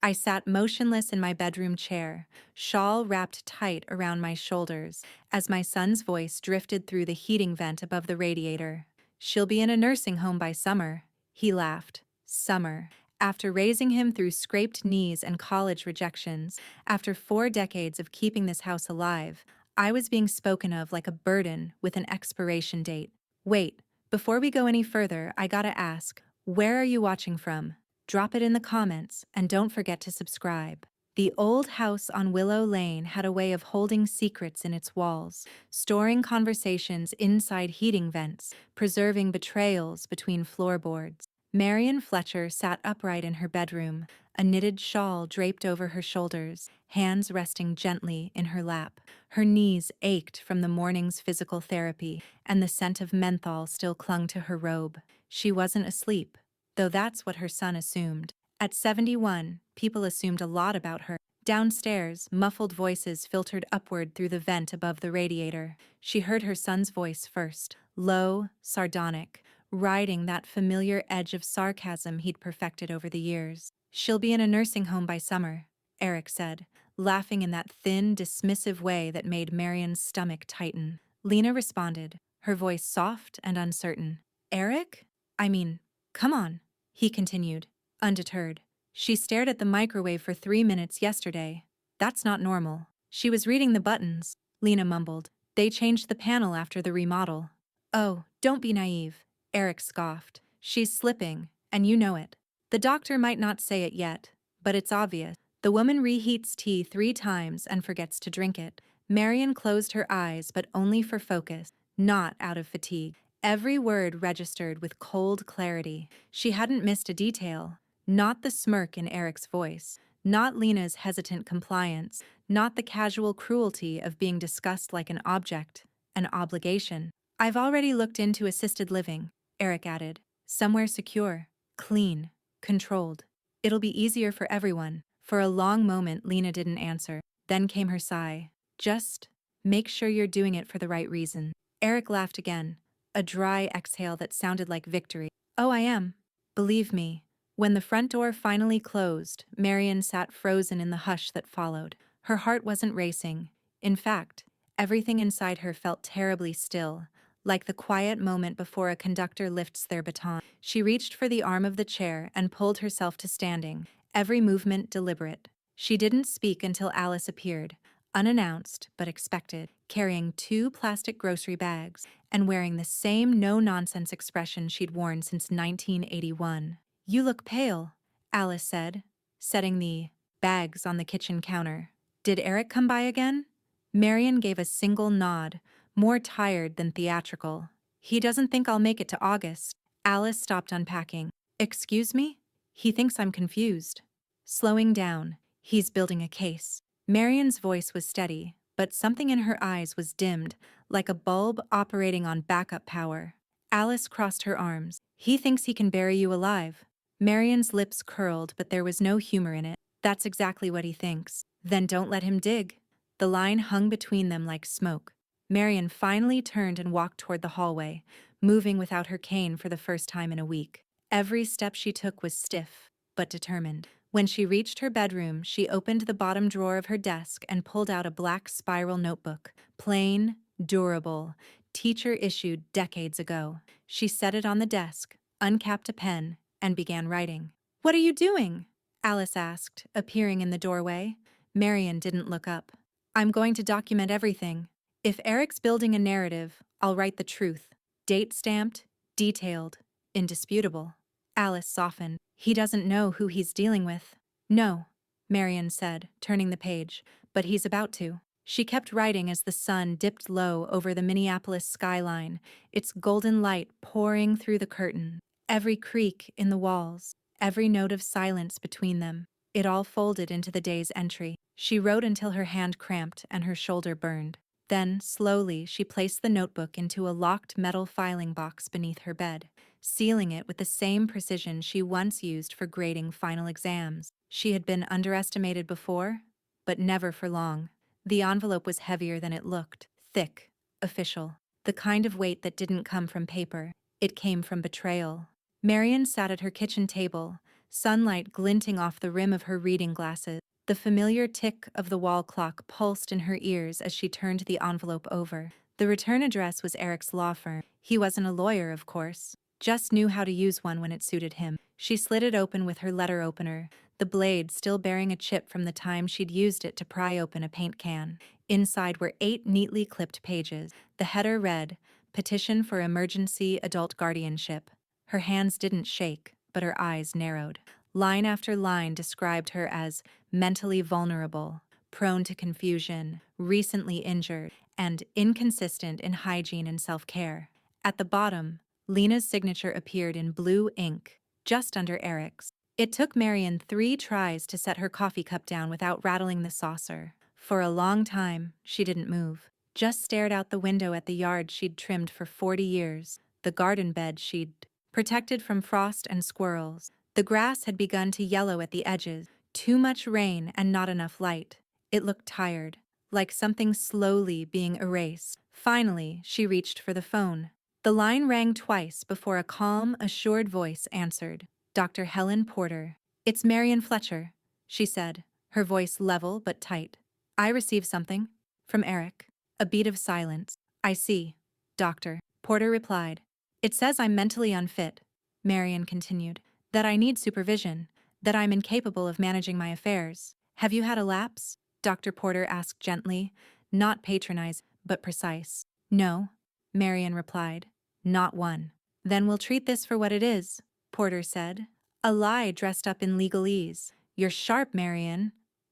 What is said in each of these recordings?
I sat motionless in my bedroom chair, shawl wrapped tight around my shoulders, as my son's voice drifted through the heating vent above the radiator. "She'll be in a nursing home by summer," he laughed. Summer. After raising him through scraped knees and college rejections, after 4 decades of keeping this house alive, I was being spoken of like a burden with an expiration date. Wait, before we go any further, I gotta ask, where are you watching from? Drop it in the comments, and don't forget to subscribe. The old house on Willow Lane had a way of holding secrets in its walls, storing conversations inside heating vents, preserving betrayals between floorboards. Marion Fletcher sat upright in her bedroom, a knitted shawl draped over her shoulders, hands resting gently in her lap. Her knees ached from the morning's physical therapy, and the scent of menthol still clung to her robe. She wasn't asleep, though that's what her son assumed. At 71, people assumed a lot about her. Downstairs, muffled voices filtered upward through the vent above the radiator. She heard her son's voice first, low, sardonic, riding that familiar edge of sarcasm he'd perfected over the years. "She'll be in a nursing home by summer," Eric said, laughing in that thin, dismissive way that made Marion's stomach tighten. Lena responded, her voice soft and uncertain. "Eric? I mean, come on," he continued, undeterred. "She stared at the microwave for 3 minutes yesterday. That's not normal." "She was reading the buttons," Lena mumbled. "They changed the panel after the remodel." "Oh, don't be naive," Eric scoffed. "She's slipping, and you know it. The doctor might not say it yet, but it's obvious. The woman reheats tea 3 times and forgets to drink it." Marion closed her eyes, but only for focus, not out of fatigue. Every word registered with cold clarity. She hadn't missed a detail. Not the smirk in Eric's voice, not Lena's hesitant compliance, not the casual cruelty of being discussed like an object, an obligation. "I've already looked into assisted living," Eric added. "Somewhere secure, clean, controlled. It'll be easier for everyone." For a long moment, Lena didn't answer. Then came her sigh. "Just make sure you're doing it for the right reason." Eric laughed again, a dry exhale that sounded like victory. "Oh, I am. Believe me." When the front door finally closed, Marion sat frozen in the hush that followed. Her heart wasn't racing. In fact, everything inside her felt terribly still, like the quiet moment before a conductor lifts their baton. She reached for the arm of the chair and pulled herself to standing, every movement deliberate. She didn't speak until Alice appeared, unannounced but expected, carrying 2 plastic grocery bags and wearing the same no-nonsense expression she'd worn since 1981. "You look pale," Alice said, setting the bags on the kitchen counter. "Did Eric come by again?" Marion gave a single nod, more tired than theatrical. "He doesn't think I'll make it to August." Alice stopped unpacking. "Excuse me?" "He thinks I'm confused." Slowing down, "He's building a case." Marion's voice was steady, but something in her eyes was dimmed, like a bulb operating on backup power. Alice crossed her arms. "He thinks he can bury you alive." Marion's lips curled, but there was no humor in it. "That's exactly what he thinks." "Then don't let him dig." The line hung between them like smoke. Marion finally turned and walked toward the hallway, moving without her cane for the first time in a week. Every step she took was stiff, but determined. When she reached her bedroom, she opened the bottom drawer of her desk and pulled out a black spiral notebook. Plain, durable, teacher-issued decades ago. She set it on the desk, uncapped a pen, and began writing. "What are you doing?" Alice asked, appearing in the doorway. Marion didn't look up. "I'm going to document everything. If Eric's building a narrative, I'll write the truth. Date-stamped, detailed, indisputable." Alice softened. "He doesn't know who he's dealing with." "No," Marion said, turning the page, "but he's about to." She kept writing as the sun dipped low over the Minneapolis skyline, its golden light pouring through the curtain. Every creak in the walls, every note of silence between them, it all folded into the day's entry. She wrote until her hand cramped and her shoulder burned. Then, slowly, she placed the notebook into a locked metal filing box beneath her bed, sealing it with the same precision she once used for grading final exams. She had been underestimated before, but never for long. The envelope was heavier than it looked, thick, official, the kind of weight that didn't come from paper. It came from betrayal. Marion sat at her kitchen table, sunlight glinting off the rim of her reading glasses. The familiar tick of the wall clock pulsed in her ears as she turned the envelope over. The return address was Eric's law firm. He wasn't a lawyer, of course, just knew how to use one when it suited him. She slid it open with her letter opener, the blade still bearing a chip from the time she'd used it to pry open a paint can. Inside were 8 neatly clipped pages. The header read, "Petition for Emergency Adult Guardianship." Her hands didn't shake, but her eyes narrowed. Line after line described her as mentally vulnerable, prone to confusion, recently injured, and inconsistent in hygiene and self-care. At the bottom, Lena's signature appeared in blue ink, just under Eric's. It took Marian 3 tries to set her coffee cup down without rattling the saucer. For a long time, she didn't move, just stared out the window at the yard she'd trimmed for 40 years, the garden bed she'd protected from frost and squirrels. The grass had begun to yellow at the edges, too much rain and not enough light. It looked tired, like something slowly being erased. Finally, she reached for the phone. The line rang twice before a calm, assured voice answered. "Dr. Helen Porter." "It's Marian Fletcher," she said, her voice level but tight. "I received something." From Eric. A beat of silence. "I see, Doctor," Porter replied. "It says I'm mentally unfit," Marian continued, "that I need supervision, that I'm incapable of managing my affairs. Have you had a lapse?" Dr. Porter asked gently, not patronizing, but precise. "No," Marian replied, "not one." "Then we'll treat this for what it is," Porter said. "A lie dressed up in legalese. You're sharp, Marian."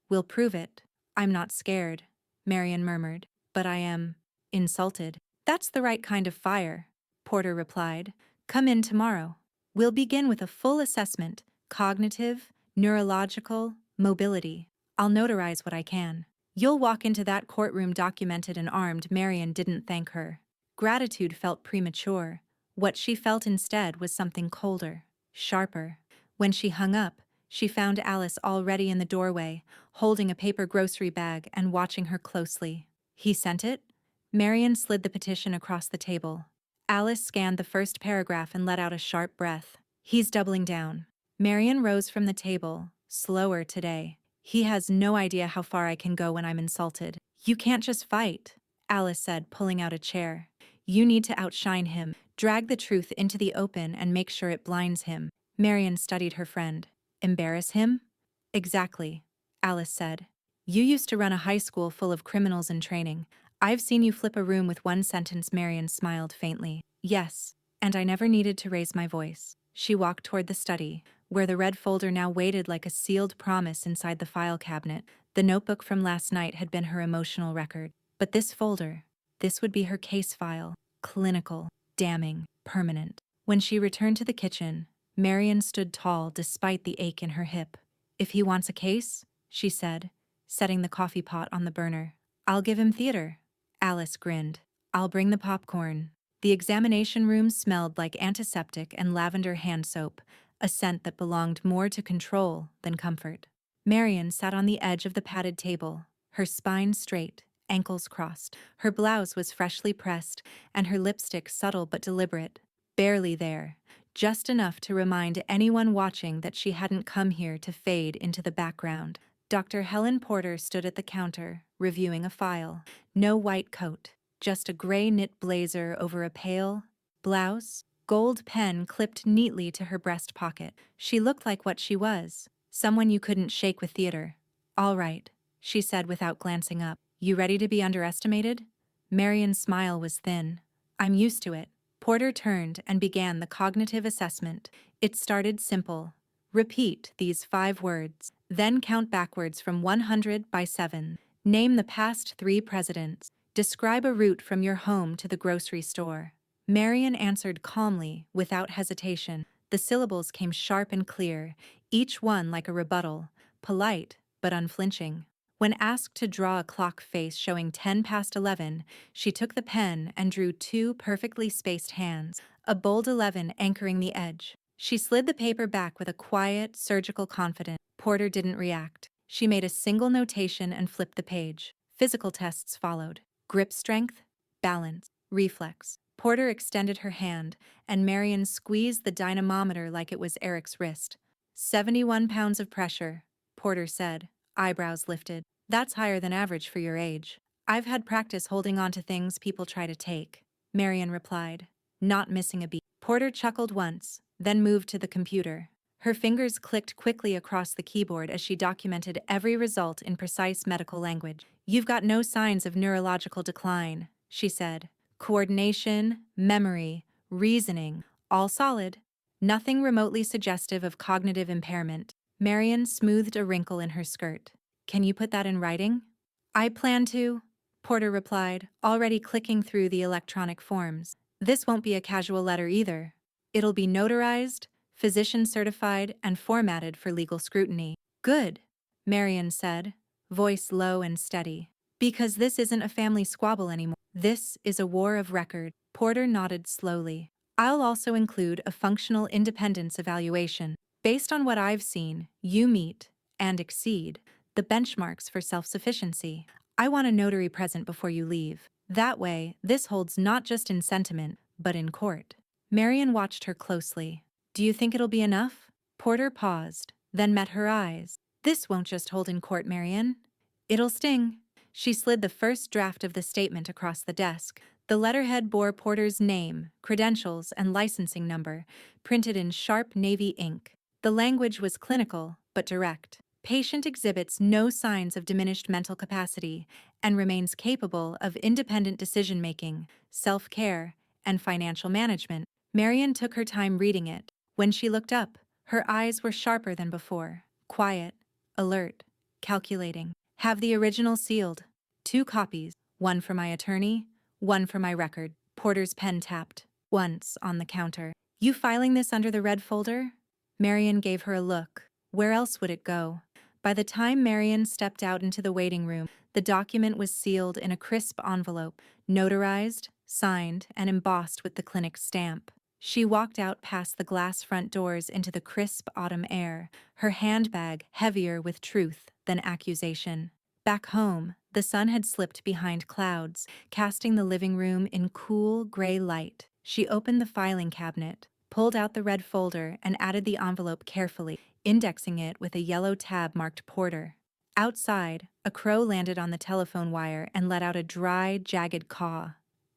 "We'll prove it." "I'm not scared," Marian murmured, "but I am insulted." "That's the right kind of fire," Porter replied. "Come in tomorrow. We'll begin with a full assessment, cognitive, neurological, mobility. I'll notarize what I can." "You'll walk into that courtroom documented and armed." Marian didn't thank her. Gratitude felt premature. What she felt instead was something colder, sharper. When she hung up, she found Alice already in the doorway, holding a paper grocery bag and watching her closely. "He sent it?" Marian slid the petition across the table. Alice scanned the first paragraph and let out a sharp breath. "He's doubling down." Marian rose from the table, slower today. "He has no idea how far I can go when I'm insulted." "You can't just fight," Alice said, pulling out a chair. "You need to outshine him, drag the truth into the open and make sure it blinds him." Marian studied her friend. "Embarrass him?" "Exactly," Alice said. "You used to run a high school full of criminals in training. I've seen you flip a room with one sentence." Marian smiled faintly. "Yes, and I never needed to raise my voice." She walked toward the study, where the red folder now waited like a sealed promise inside the file cabinet. The notebook from last night had been her emotional record. But this folder, this would be her case file. Clinical, damning, permanent. When she returned to the kitchen, Marian stood tall despite the ache in her hip. "If he wants a case," she said, setting the coffee pot on the burner, "I'll give him theater." Alice grinned. "I'll bring the popcorn." The examination room smelled like antiseptic and lavender hand soap, a scent that belonged more to control than comfort. Marian sat on the edge of the padded table, her spine straight, ankles crossed. Her blouse was freshly pressed, and her lipstick subtle but deliberate, barely there, just enough to remind anyone watching that she hadn't come here to fade into the background. Dr. Helen Porter stood at the counter, reviewing a file. No white coat, just a gray knit blazer over a pale blouse, gold pen clipped neatly to her breast pocket. She looked like what she was, someone you couldn't shake with theater. "All right," she said without glancing up. "You ready to be underestimated?" Marian's smile was thin. "I'm used to it." Porter turned and began the cognitive assessment. It started simple. Repeat these 5 words, then count backwards from 100 by 7. Name the past 3 presidents. Describe a route from your home to the grocery store. Marian answered calmly, without hesitation. The syllables came sharp and clear, each one like a rebuttal, polite but unflinching. When asked to draw a clock face showing 10 past 11, she took the pen and drew 2 perfectly spaced hands, a bold 11 anchoring the edge. She slid the paper back with a quiet, surgical confidence. Porter didn't react. She made a single notation and flipped the page. Physical tests followed. Grip strength, balance, reflex. Porter extended her hand, and Marian squeezed the dynamometer like it was Eric's wrist. 71 pounds of pressure, Porter said, eyebrows lifted. That's higher than average for your age. I've had practice holding on to things people try to take, Marion replied, not missing a beat. Porter chuckled once, then moved to the computer. Her fingers clicked quickly across the keyboard as she documented every result in precise medical language. You've got no signs of neurological decline, she said. Coordination, memory, reasoning, all solid. Nothing remotely suggestive of cognitive impairment. Marion smoothed a wrinkle in her skirt. Can you put that in writing? I plan to, Porter replied, already clicking through the electronic forms. This won't be a casual letter either. It'll be notarized, physician certified, and formatted for legal scrutiny. Good, Marion said, voice low and steady. Because this isn't a family squabble anymore. This is a war of record. Porter nodded slowly. I'll also include a functional independence evaluation. Based on what I've seen, you meet, and exceed, the benchmarks for self-sufficiency. I want a notary present before you leave. That way, this holds not just in sentiment, but in court. Marion watched her closely. Do you think it'll be enough? Porter paused, then met her eyes. This won't just hold in court, Marion. It'll sting. She slid the first draft of the statement across the desk. The letterhead bore Porter's name, credentials, and licensing number, printed in sharp navy ink. The language was clinical, but direct. Patient exhibits no signs of diminished mental capacity and remains capable of independent decision-making, self-care, and financial management. Marion took her time reading it. When she looked up, her eyes were sharper than before. Quiet, alert, calculating. Have the original sealed. 2 copies, one for my attorney, one for my record. Porter's pen tapped once on the counter. You filing this under the red folder? Marion gave her a look. Where else would it go? By the time Marion stepped out into the waiting room, the document was sealed in a crisp envelope, notarized, signed, and embossed with the clinic's stamp. She walked out past the glass front doors into the crisp autumn air, her handbag heavier with truth than accusation. Back home, the sun had slipped behind clouds, casting the living room in cool, gray light. She opened the filing cabinet, pulled out the red folder, and added the envelope carefully, indexing it with a yellow tab marked Porter. Outside, a crow landed on the telephone wire and let out a dry, jagged caw.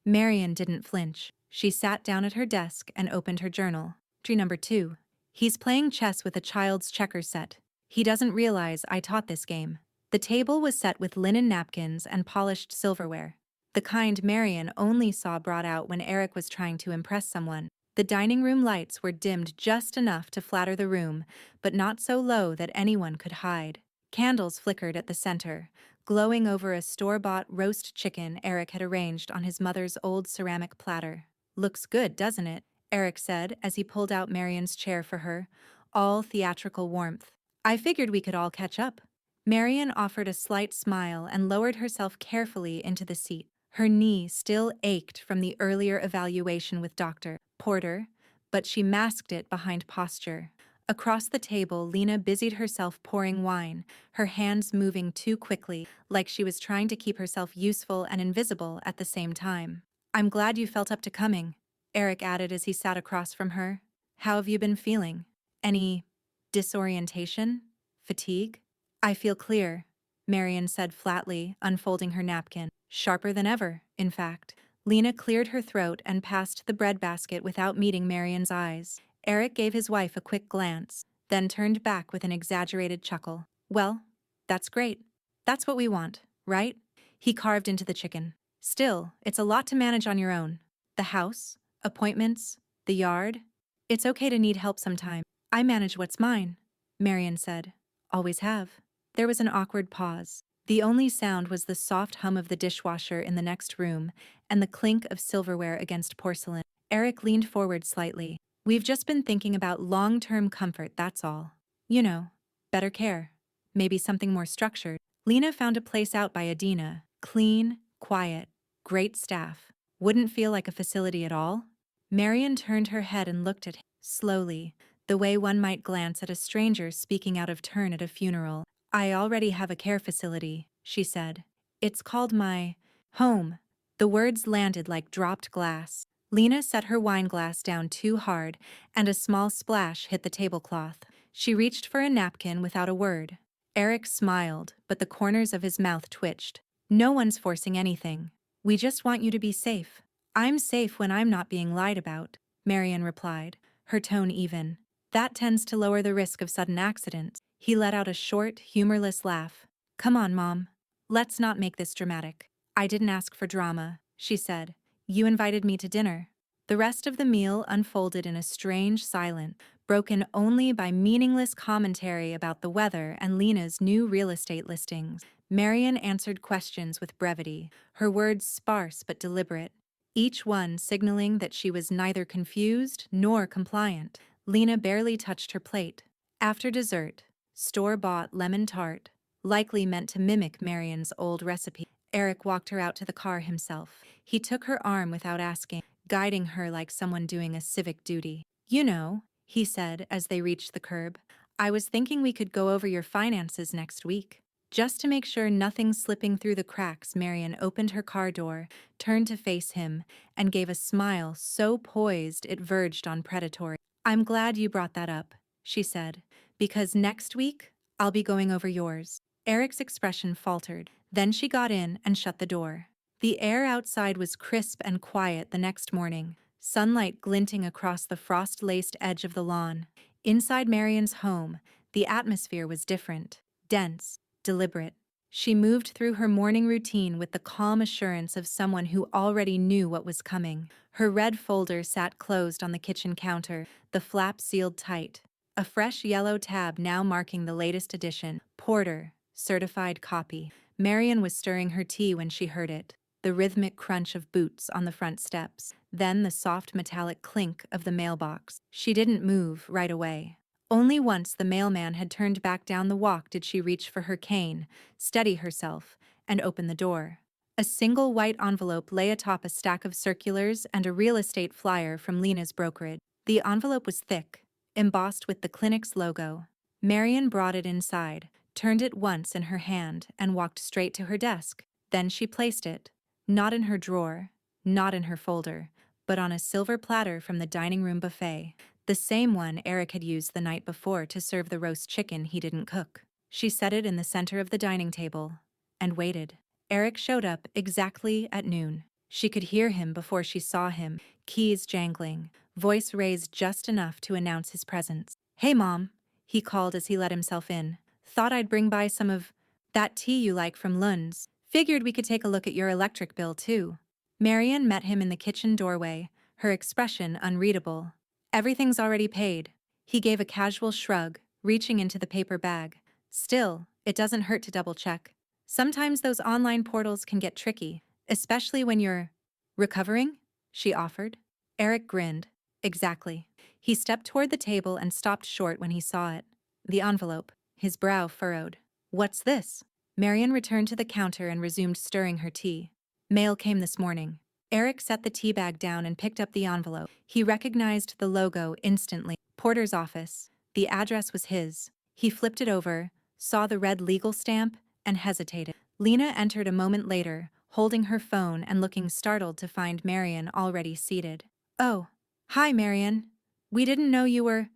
Marion didn't flinch. She sat down at her desk and opened her journal. Entry number 2. He's playing chess with a child's checker set. He doesn't realize I taught this game. The table was set with linen napkins and polished silverware, the kind Marion only saw brought out when Eric was trying to impress someone. The dining room lights were dimmed just enough to flatter the room, but not so low that anyone could hide. Candles flickered at the center, glowing over a store-bought roast chicken Eric had arranged on his mother's old ceramic platter. Looks good, doesn't it? Eric said as he pulled out Marion's chair for her, all theatrical warmth. I figured we could all catch up. Marion offered a slight smile and lowered herself carefully into the seat. Her knee still ached from the earlier evaluation with Dr. Porter, but she masked it behind posture. Across the table, Lena busied herself pouring wine, her hands moving too quickly, like she was trying to keep herself useful and invisible at the same time. I'm glad you felt up to coming, Eric added as he sat across from her. How have you been feeling? Any disorientation? Fatigue? I feel clear, Marion said flatly, unfolding her napkin. Sharper than ever, in fact. Lena cleared her throat and passed the breadbasket without meeting Marion's eyes. Eric gave his wife a quick glance, then turned back with an exaggerated chuckle. Well, that's great. That's what we want, right? He carved into the chicken. Still, it's a lot to manage on your own. The house, appointments, the yard. It's okay to need help sometime. I manage what's mine, Marion said. Always have. There was an awkward pause. The only sound was the soft hum of the dishwasher in the next room and the clink of silverware against porcelain. Eric leaned forward slightly. We've just been thinking about long-term comfort, that's all. You know, better care. Maybe something more structured. Lena found a place out by Adina. Clean, quiet, great staff. Wouldn't feel like a facility at all? Marion turned her head and looked at him slowly, the way one might glance at a stranger speaking out of turn at a funeral. I already have a care facility, she said. It's called my home. The words landed like dropped glass. Lena set her wine glass down too hard, and a small splash hit the tablecloth. She reached for a napkin without a word. Eric smiled, but the corners of his mouth twitched. No one's forcing anything. We just want you to be safe. I'm safe when I'm not being lied about, Marian replied, her tone even. That tends to lower the risk of sudden accidents. He let out a short, humorless laugh. Come on, Mom. Let's not make this dramatic. I didn't ask for drama, she said. You invited me to dinner. The rest of the meal unfolded in a strange silence, broken only by meaningless commentary about the weather and Lena's new real estate listings. Marian answered questions with brevity, her words sparse but deliberate, each one signaling that she was neither confused nor compliant. Lena barely touched her plate. After dessert, store-bought lemon tart, likely meant to mimic Marian's old recipe, Eric walked her out to the car himself. He took her arm without asking, guiding her like someone doing a civic duty. You know, he said as they reached the curb, I was thinking we could go over your finances next week. Just to make sure nothing's slipping through the cracks, Marian opened her car door, turned to face him, and gave a smile so poised it verged on predatory. I'm glad you brought that up, she said, because next week, I'll be going over yours. Eric's expression faltered. Then she got in and shut the door. The air outside was crisp and quiet the next morning, sunlight glinting across the frost-laced edge of the lawn. Inside Marian's home, the atmosphere was different, dense, deliberate. She moved through her morning routine with the calm assurance of someone who already knew what was coming. Her red folder sat closed on the kitchen counter, the flap sealed tight. A fresh yellow tab now marking the latest edition, Porter, certified copy. Marian was stirring her tea when she heard it. The rhythmic crunch of boots on the front steps, then the soft metallic clink of the mailbox. She didn't move right away. Only once the mailman had turned back down the walk did she reach for her cane, steady herself, and open the door. A single white envelope lay atop a stack of circulars and a real estate flyer from Lena's brokerage. The envelope was thick, embossed with the clinic's logo. Marian brought it inside, turned it once in her hand, and walked straight to her desk. Then she placed it, not in her drawer, not in her folder, but on a silver platter from the dining room buffet, the same one Eric had used the night before to serve the roast chicken he didn't cook. She set it in the center of the dining table and waited. Eric showed up exactly at noon. She could hear him before she saw him, keys jangling, voice raised just enough to announce his presence. Hey, Mom, he called as he let himself in. Thought I'd bring by some of that tea you like from Lund's. Figured we could take a look at your electric bill, too. Marian met him in the kitchen doorway, her expression unreadable. Everything's already paid. He gave a casual shrug, reaching into the paper bag. Still, it doesn't hurt to double-check. Sometimes those online portals can get tricky, especially when you're recovering, she offered. Eric grinned. Exactly. He stepped toward the table and stopped short when he saw it. The envelope. His brow furrowed. What's this? Marian returned to the counter and resumed stirring her tea. Mail came this morning. Eric set the tea bag down and picked up the envelope. He recognized the logo instantly. Porter's office. The address was his. He flipped it over, saw the red legal stamp, and hesitated. Lena entered a moment later, holding her phone and looking startled to find Marian already seated. Oh, hi, Marian. We didn't know you were...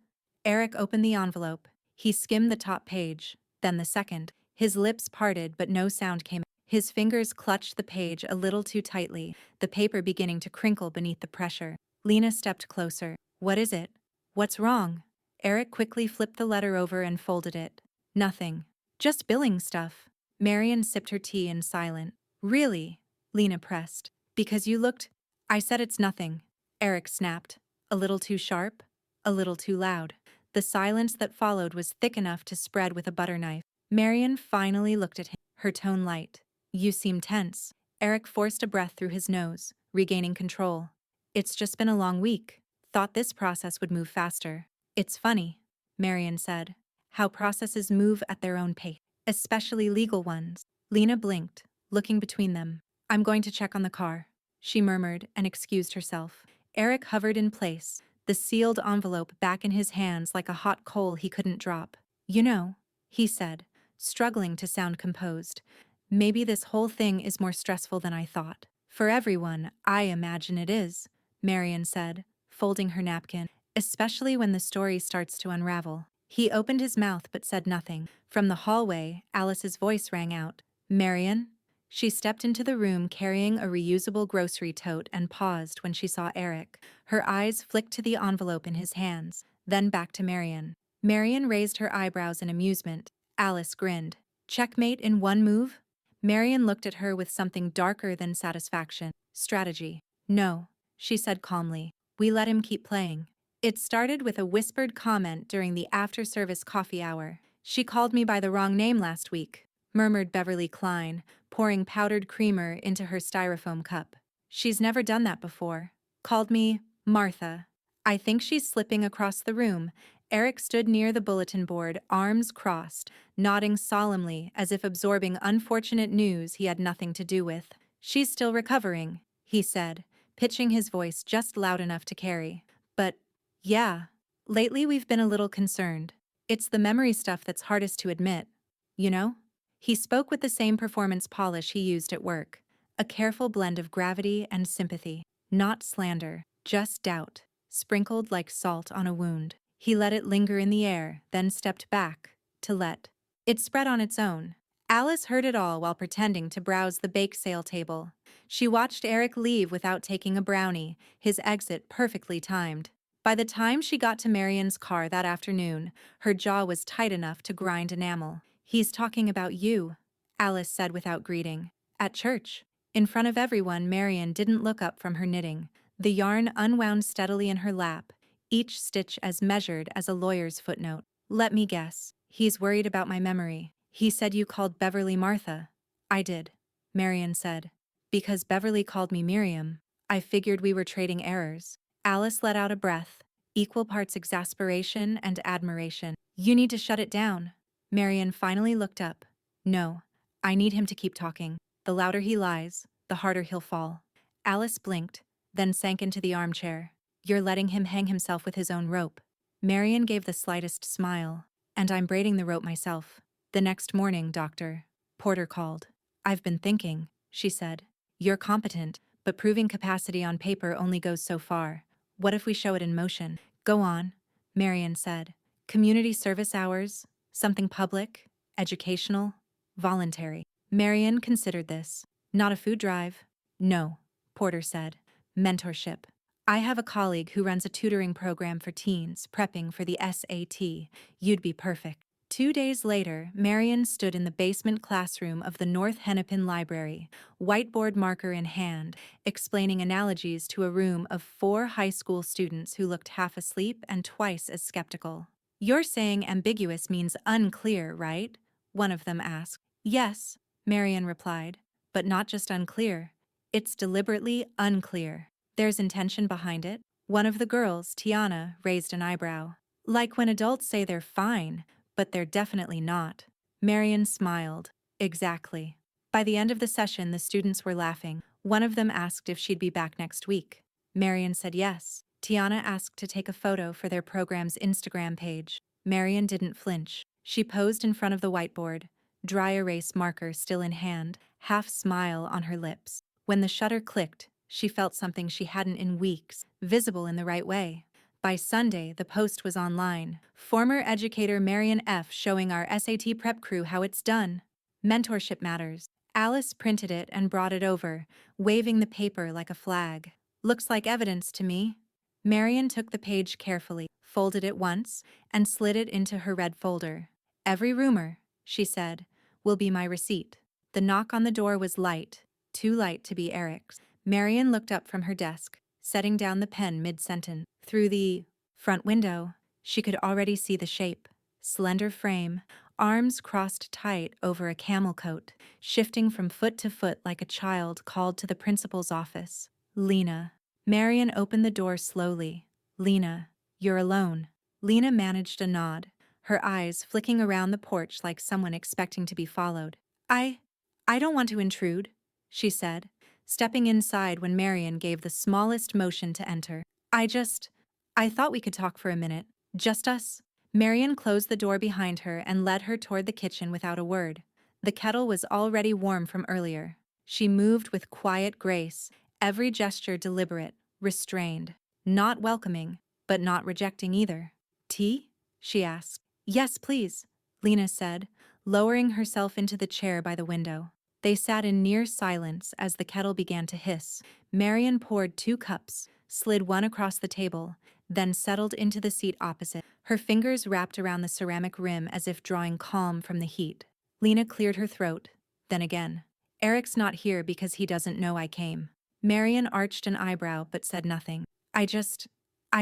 Eric opened the envelope. He skimmed the top page, then the second. His lips parted but no sound came. His fingers clutched the page a little too tightly, the paper beginning to crinkle beneath the pressure. Lena stepped closer. What is it? What's wrong? Eric quickly flipped the letter over and folded it. Nothing. Just billing stuff. Marian sipped her tea in silence. Really? Lena pressed. Because you looked... I said it's nothing. Eric snapped. A little too sharp? A little too loud. The silence that followed was thick enough to spread with a butter knife. Marian finally looked at him, her tone light. You seem tense. Eric forced a breath through his nose, regaining control. It's just been a long week. Thought this process would move faster. It's funny, Marian said, how processes move at their own pace, especially legal ones. Lena blinked, looking between them. I'm going to check on the car, she murmured and excused herself. Eric hovered in place, the sealed envelope back in his hands like a hot coal he couldn't drop. You know, he said, struggling to sound composed, maybe this whole thing is more stressful than I thought. For everyone, I imagine it is, Marian said, folding her napkin, especially when the story starts to unravel. He opened his mouth but said nothing. From the hallway, Alice's voice rang out. Marion? She stepped into the room carrying a reusable grocery tote and paused when she saw Eric. Her eyes flicked to the envelope in his hands, then back to Marion. Marion raised her eyebrows in amusement. Alice grinned. Checkmate in one move? Marion looked at her with something darker than satisfaction. Strategy. No, she said calmly. We let him keep playing. It started with a whispered comment during the after-service coffee hour. She called me by the wrong name last week, murmured Beverly Klein, pouring powdered creamer into her styrofoam cup. She's never done that before. Called me Martha. I think she's slipping across the room. Eric stood near the bulletin board, arms crossed, nodding solemnly as if absorbing unfortunate news he had nothing to do with. She's still recovering, he said, pitching his voice just loud enough to carry. But, yeah, lately we've been a little concerned. It's the memory stuff that's hardest to admit. You know? He spoke with the same performance polish he used at work. A careful blend of gravity and sympathy. Not slander, just doubt, sprinkled like salt on a wound. He let it linger in the air, then stepped back, to let it spread on its own. Alice heard it all while pretending to browse the bake sale table. She watched Eric leave without taking a brownie, his exit perfectly timed. By the time she got to Marion's car that afternoon, her jaw was tight enough to grind enamel. He's talking about you, Alice said without greeting. At church. In front of everyone, Marion didn't look up from her knitting. The yarn unwound steadily in her lap, each stitch as measured as a lawyer's footnote. Let me guess. He's worried about my memory. He said you called Beverly Martha. I did, Marion said. Because Beverly called me Miriam, I figured we were trading errors. Alice let out a breath, equal parts exasperation and admiration. You need to shut it down. Marion finally looked up. No, I need him to keep talking. The louder he lies, the harder he'll fall. Alice blinked, then sank into the armchair. You're letting him hang himself with his own rope. Marion gave the slightest smile. And I'm braiding the rope myself. The next morning, Doctor. Porter called. I've been thinking, she said. You're competent, but proving capacity on paper only goes so far. What if we show it in motion? Go on, Marion said. Community service hours, something public, educational, voluntary. Marion considered this. Not a food drive. No, Porter said. Mentorship. I have a colleague who runs a tutoring program for teens prepping for the SAT. You'd be perfect. 2 days later, Marion stood in the basement classroom of the North Hennepin Library, whiteboard marker in hand, explaining analogies to a room of 4 high school students who looked half asleep and twice as skeptical. You're saying ambiguous means unclear, right? One of them asked. Yes, Marion replied, but not just unclear. It's deliberately unclear. There's intention behind it. One of the girls, Tiana, raised an eyebrow. Like when adults say they're fine, but they're definitely not. Marion smiled. Exactly. By the end of the session, the students were laughing. One of them asked if she'd be back next week. Marion said yes. Tiana asked to take a photo for their program's Instagram page. Marion didn't flinch. She posed in front of the whiteboard, dry erase marker still in hand, half smile on her lips. When the shutter clicked, she felt something she hadn't in weeks, visible in the right way. By Sunday, the post was online. Former educator Marion F. showing our SAT prep crew how it's done. Mentorship matters. Alice printed it and brought it over, waving the paper like a flag. Looks like evidence to me. Marion took the page carefully, folded it once, and slid it into her red folder. Every rumor, she said, will be my receipt. The knock on the door was light, too light to be Eric's. Marion looked up from her desk, setting down the pen mid-sentence. Through the front window, she could already see the shape. Slender frame, arms crossed tight over a camel coat, shifting from foot to foot like a child called to the principal's office. Lena. Marion opened the door slowly. Lena, you're alone. Lena managed a nod, her eyes flicking around the porch like someone expecting to be followed. I don't want to intrude, she said, stepping inside when Marion gave the smallest motion to enter. I thought we could talk for a minute. Just us? Marion closed the door behind her and led her toward the kitchen without a word. The kettle was already warm from earlier. She moved with quiet grace, every gesture deliberate, restrained, not welcoming, but not rejecting either. Tea? She asked. Yes, please, Lena said, lowering herself into the chair by the window. They sat in near silence as the kettle began to hiss. Marian poured 2 cups, slid one across the table, then settled into the seat opposite. Her fingers wrapped around the ceramic rim as if drawing calm from the heat. Lena cleared her throat. Then again. Eric's not here because he doesn't know I came. Marian arched an eyebrow but said nothing. I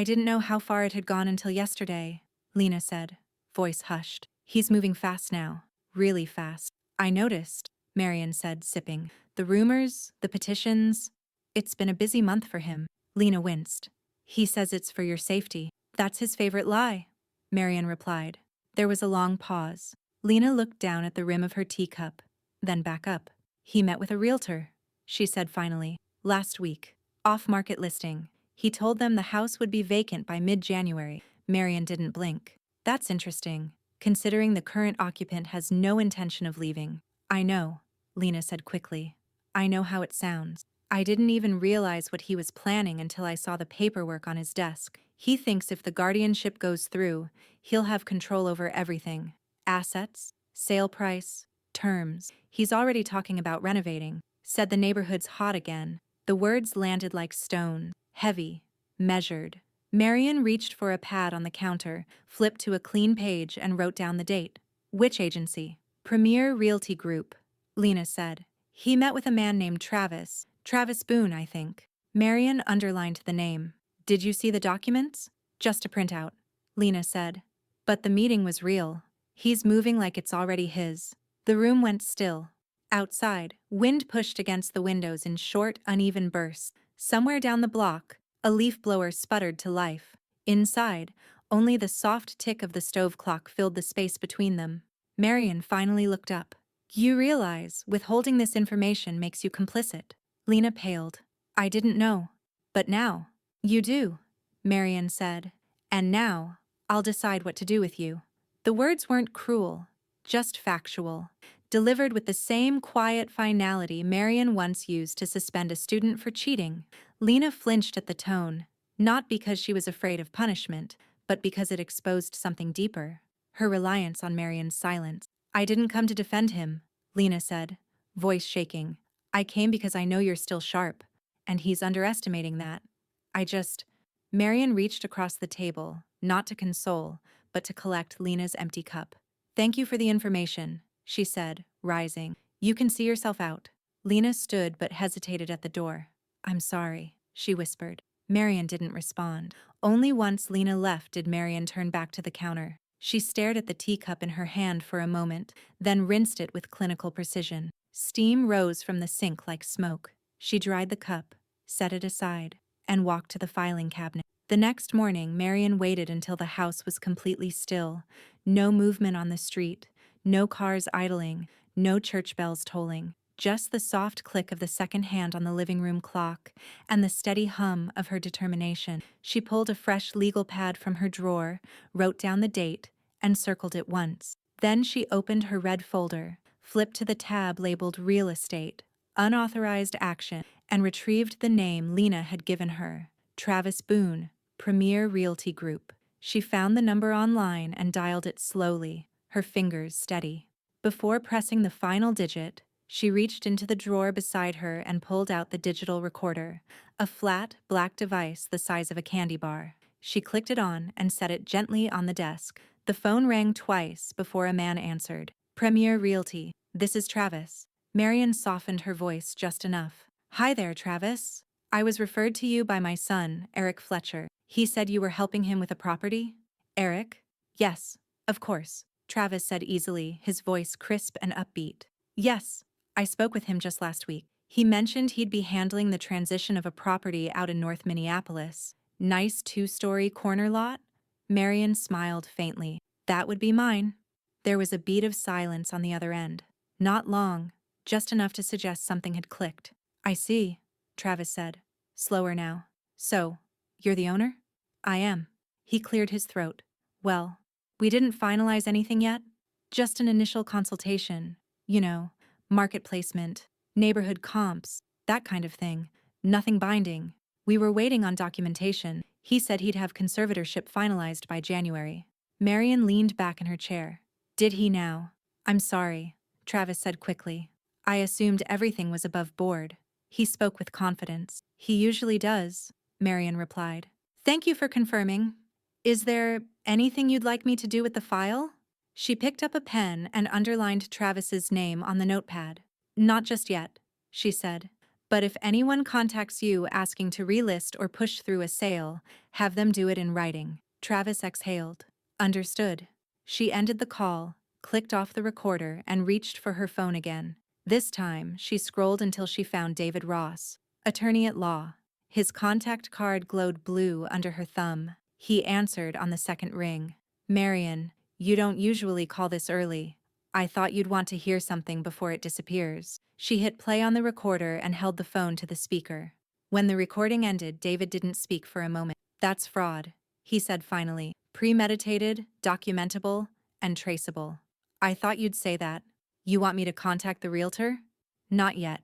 didn't know how far it had gone until yesterday, Lena said, voice hushed. He's moving fast now. Really fast. I noticed, Marian said, sipping. The rumors, the petitions. It's been a busy month for him. Lena winced. He says it's for your safety. That's his favorite lie, Marian replied. There was a long pause. Lena looked down at the rim of her teacup, then back up. He met with a realtor, she said finally. Last week. Off-market listing. He told them the house would be vacant by mid-January. Marian didn't blink. That's interesting, considering the current occupant has no intention of leaving. I know, Lena said quickly. I know how it sounds. I didn't even realize what he was planning until I saw the paperwork on his desk. He thinks if the guardianship goes through, he'll have control over everything. Assets, sale price, terms. He's already talking about renovating. Said the neighborhood's hot again. The words landed like stone, heavy, measured. Marian reached for a pad on the counter, flipped to a clean page and wrote down the date. Which agency? Premier Realty Group, Lena said. He met with a man named Travis. Travis Boone, I think. Marian underlined the name. Did you see the documents? Just a printout, Lena said. But the meeting was real. He's moving like it's already his. The room went still. Outside, wind pushed against the windows in short, uneven bursts. Somewhere down the block, a leaf blower sputtered to life. Inside, only the soft tick of the stove clock filled the space between them. Marian finally looked up. You realize withholding this information makes you complicit. Lena paled. I didn't know. But now, you do, Marian said. And now, I'll decide what to do with you. The words weren't cruel, just factual. Delivered with the same quiet finality Marian once used to suspend a student for cheating. Lena flinched at the tone, not because she was afraid of punishment, but because it exposed something deeper. Her reliance on Marian's silence. I didn't come to defend him, Lena said, voice shaking. I came because I know you're still sharp, and he's underestimating that. Marian reached across the table, not to console, but to collect Lena's empty cup. Thank you for the information, she said, rising. You can see yourself out. Lena stood but hesitated at the door. I'm sorry, she whispered. Marian didn't respond. Only once Lena left did Marian turn back to the counter. She stared at the teacup in her hand for a moment, then rinsed it with clinical precision. Steam rose from the sink like smoke. She dried the cup, set it aside, and walked to the filing cabinet. The next morning, Marian waited until the house was completely still. No movement on the street, no cars idling, no church bells tolling. Just the soft click of the second hand on the living room clock and the steady hum of her determination. She pulled a fresh legal pad from her drawer, wrote down the date, and circled it once. Then she opened her red folder, flipped to the tab labeled Real Estate, Unauthorized Action, and retrieved the name Lena had given her, Travis Boone, Premier Realty Group. She found the number online and dialed it slowly, her fingers steady. Before pressing the final digit, she reached into the drawer beside her and pulled out the digital recorder, a flat, black device the size of a candy bar. She clicked it on and set it gently on the desk. The phone rang twice before a man answered. Premier Realty, this is Travis. Marian softened her voice just enough. Hi there, Travis. I was referred to you by my son, Eric Fletcher. He said you were helping him with a property? Eric? Yes, of course, Travis said easily, his voice crisp and upbeat. Yes, I spoke with him just last week. He mentioned he'd be handling the transition of a property out in North Minneapolis. Nice 2-story corner lot? Marian smiled faintly. That would be mine. There was a beat of silence on the other end. Not long, just enough to suggest something had clicked. I see, Travis said, slower now. So, you're the owner? I am. He cleared his throat. Well, we didn't finalize anything yet. Just an initial consultation. You know, market placement, neighborhood comps, that kind of thing. Nothing binding. We were waiting on documentation. He said he'd have conservatorship finalized by January. Marion leaned back in her chair. Did he now? I'm sorry, Travis said quickly. I assumed everything was above board. He spoke with confidence. He usually does, Marion replied. Thank you for confirming. Is there anything you'd like me to do with the file? She picked up a pen and underlined Travis's name on the notepad. Not just yet, she said. But if anyone contacts you asking to relist or push through a sale, have them do it in writing. Travis exhaled. Understood. She ended the call, clicked off the recorder, and reached for her phone again. This time, she scrolled until she found David Ross, attorney at law. His contact card glowed blue under her thumb. He answered on the second ring. Marion, you don't usually call this early. I thought you'd want to hear something before it disappears. She hit play on the recorder and held the phone to the speaker. When the recording ended, David didn't speak for a moment. That's fraud, he said finally. Premeditated, documentable, and traceable. I thought you'd say that. You want me to contact the realtor? Not yet,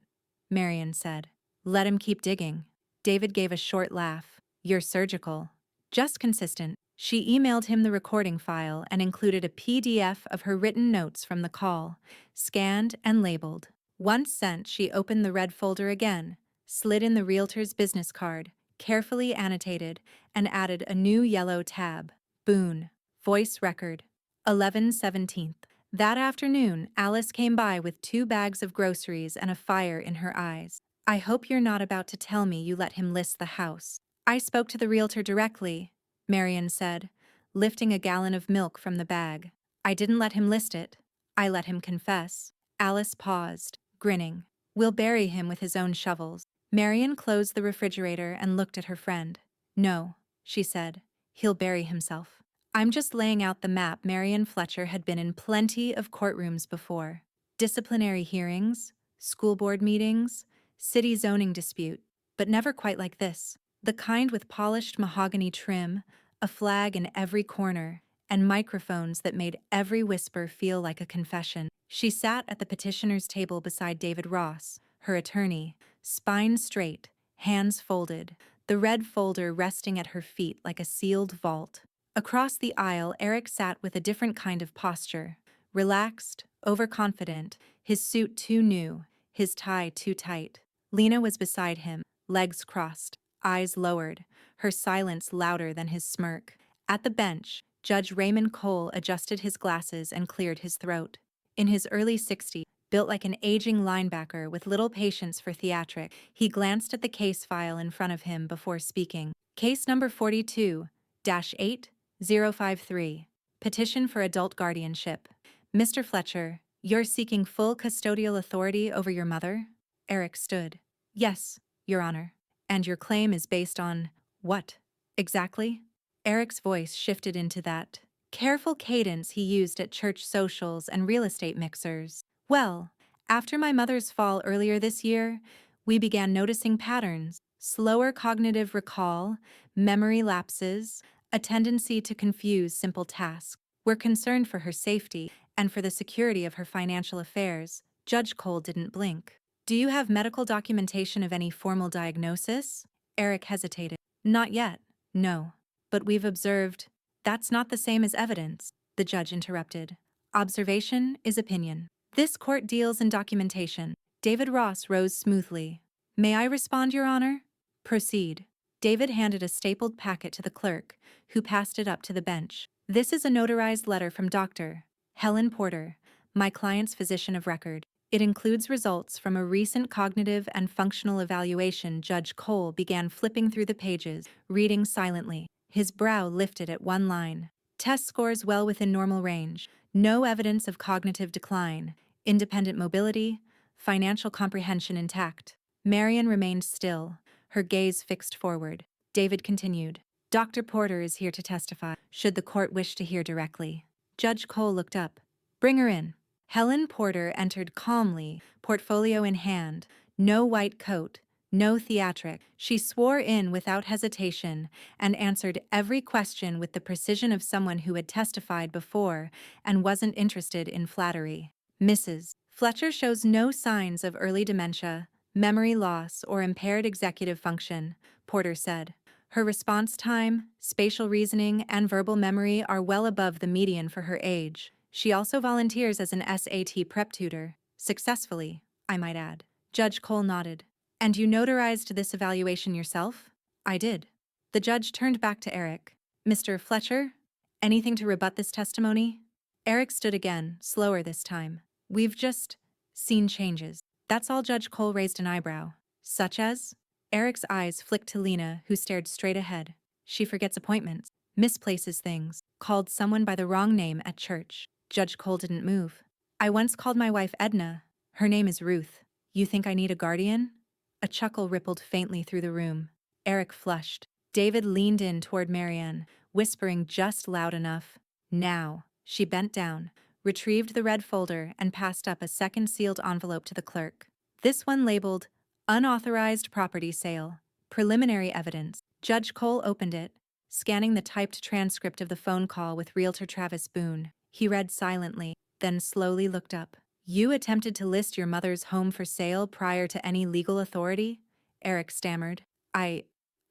Marion said. Let him keep digging. David gave a short laugh. You're surgical. Just consistent. She emailed him the recording file and included a PDF of her written notes from the call, scanned and labeled. Once sent, she opened the red folder again, slid in the realtor's business card, carefully annotated, and added a new yellow tab. Boone. Voice record. 11/17. That afternoon, Alice came by with 2 bags of groceries and a fire in her eyes. I hope you're not about to tell me you let him list the house. I spoke to the realtor directly, Marion said, lifting a gallon of milk from the bag. I didn't let him list it. I let him confess. Alice paused, grinning. We'll bury him with his own shovels. Marion closed the refrigerator and looked at her friend. No, she said. He'll bury himself. I'm just laying out the map. Marion Fletcher had been in plenty of courtrooms before. Disciplinary hearings, school board meetings, city zoning dispute, but never quite like this. The kind with polished mahogany trim, a flag in every corner, and microphones that made every whisper feel like a confession. She sat at the petitioner's table beside David Ross, her attorney, spine straight, hands folded, the red folder resting at her feet like a sealed vault. Across the aisle, Eric sat with a different kind of posture, relaxed, overconfident, his suit too new, his tie too tight. Lena was beside him, legs crossed, eyes lowered, her silence louder than his smirk. At the bench, Judge Raymond Cole adjusted his glasses and cleared his throat. In his early 60s, built like an aging linebacker with little patience for theatrics, he glanced at the case file in front of him before speaking. Case number 42-8053. Petition for adult guardianship. Mr. Fletcher, you're seeking full custodial authority over your mother? Eric stood. Yes, Your Honor. And your claim is based on what? Exactly? Eric's voice shifted into that careful cadence he used at church socials and real estate mixers. Well, after my mother's fall earlier this year, we began noticing patterns: slower cognitive recall, memory lapses, a tendency to confuse simple tasks. We're concerned for her safety and for the security of her financial affairs. Judge Cole didn't blink. Do you have medical documentation of any formal diagnosis? Eric hesitated. Not yet, no. But we've observed. That's not the same as evidence, the judge interrupted. Observation is opinion. This court deals in documentation. David Ross rose smoothly. May I respond, Your Honor? Proceed. David handed a stapled packet to the clerk, who passed it up to the bench. This is a notarized letter from Dr. Helen Porter, my client's physician of record. It includes results from a recent cognitive and functional evaluation. Judge Cole began flipping through the pages, reading silently. His brow lifted at one line. Test scores well within normal range. No evidence of cognitive decline. Independent mobility. Financial comprehension intact. Marion remained still, her gaze fixed forward. David continued. Dr. Porter is here to testify, should the court wish to hear directly. Judge Cole looked up. Bring her in. Helen Porter entered calmly, portfolio in hand, no white coat, no theatric. She swore in without hesitation and answered every question with the precision of someone who had testified before and wasn't interested in flattery. Mrs. Fletcher shows no signs of early dementia, memory loss, or impaired executive function, Porter said. Her response time, spatial reasoning, and verbal memory are well above the median for her age. She also volunteers as an SAT prep tutor, successfully, I might add. Judge Cole nodded. And you notarized this evaluation yourself? I did. The judge turned back to Eric. Mr. Fletcher? Anything to rebut this testimony? Eric stood again, slower this time. We've just seen changes. That's all. Judge Cole raised an eyebrow. Such as? Eric's eyes flicked to Lena, who stared straight ahead. She forgets appointments, misplaces things, called someone by the wrong name at church. Judge Cole didn't move. I once called my wife Edna. Her name is Ruth. You think I need a guardian? A chuckle rippled faintly through the room. Eric flushed. David leaned in toward Marianne, whispering just loud enough. Now. She bent down, retrieved the red folder, and passed up a second sealed envelope to the clerk. This one labeled, Unauthorized Property Sale. Preliminary Evidence. Judge Cole opened it, scanning the typed transcript of the phone call with Realtor Travis Boone. He read silently, then slowly looked up. You attempted to list your mother's home for sale prior to any legal authority? Eric stammered. I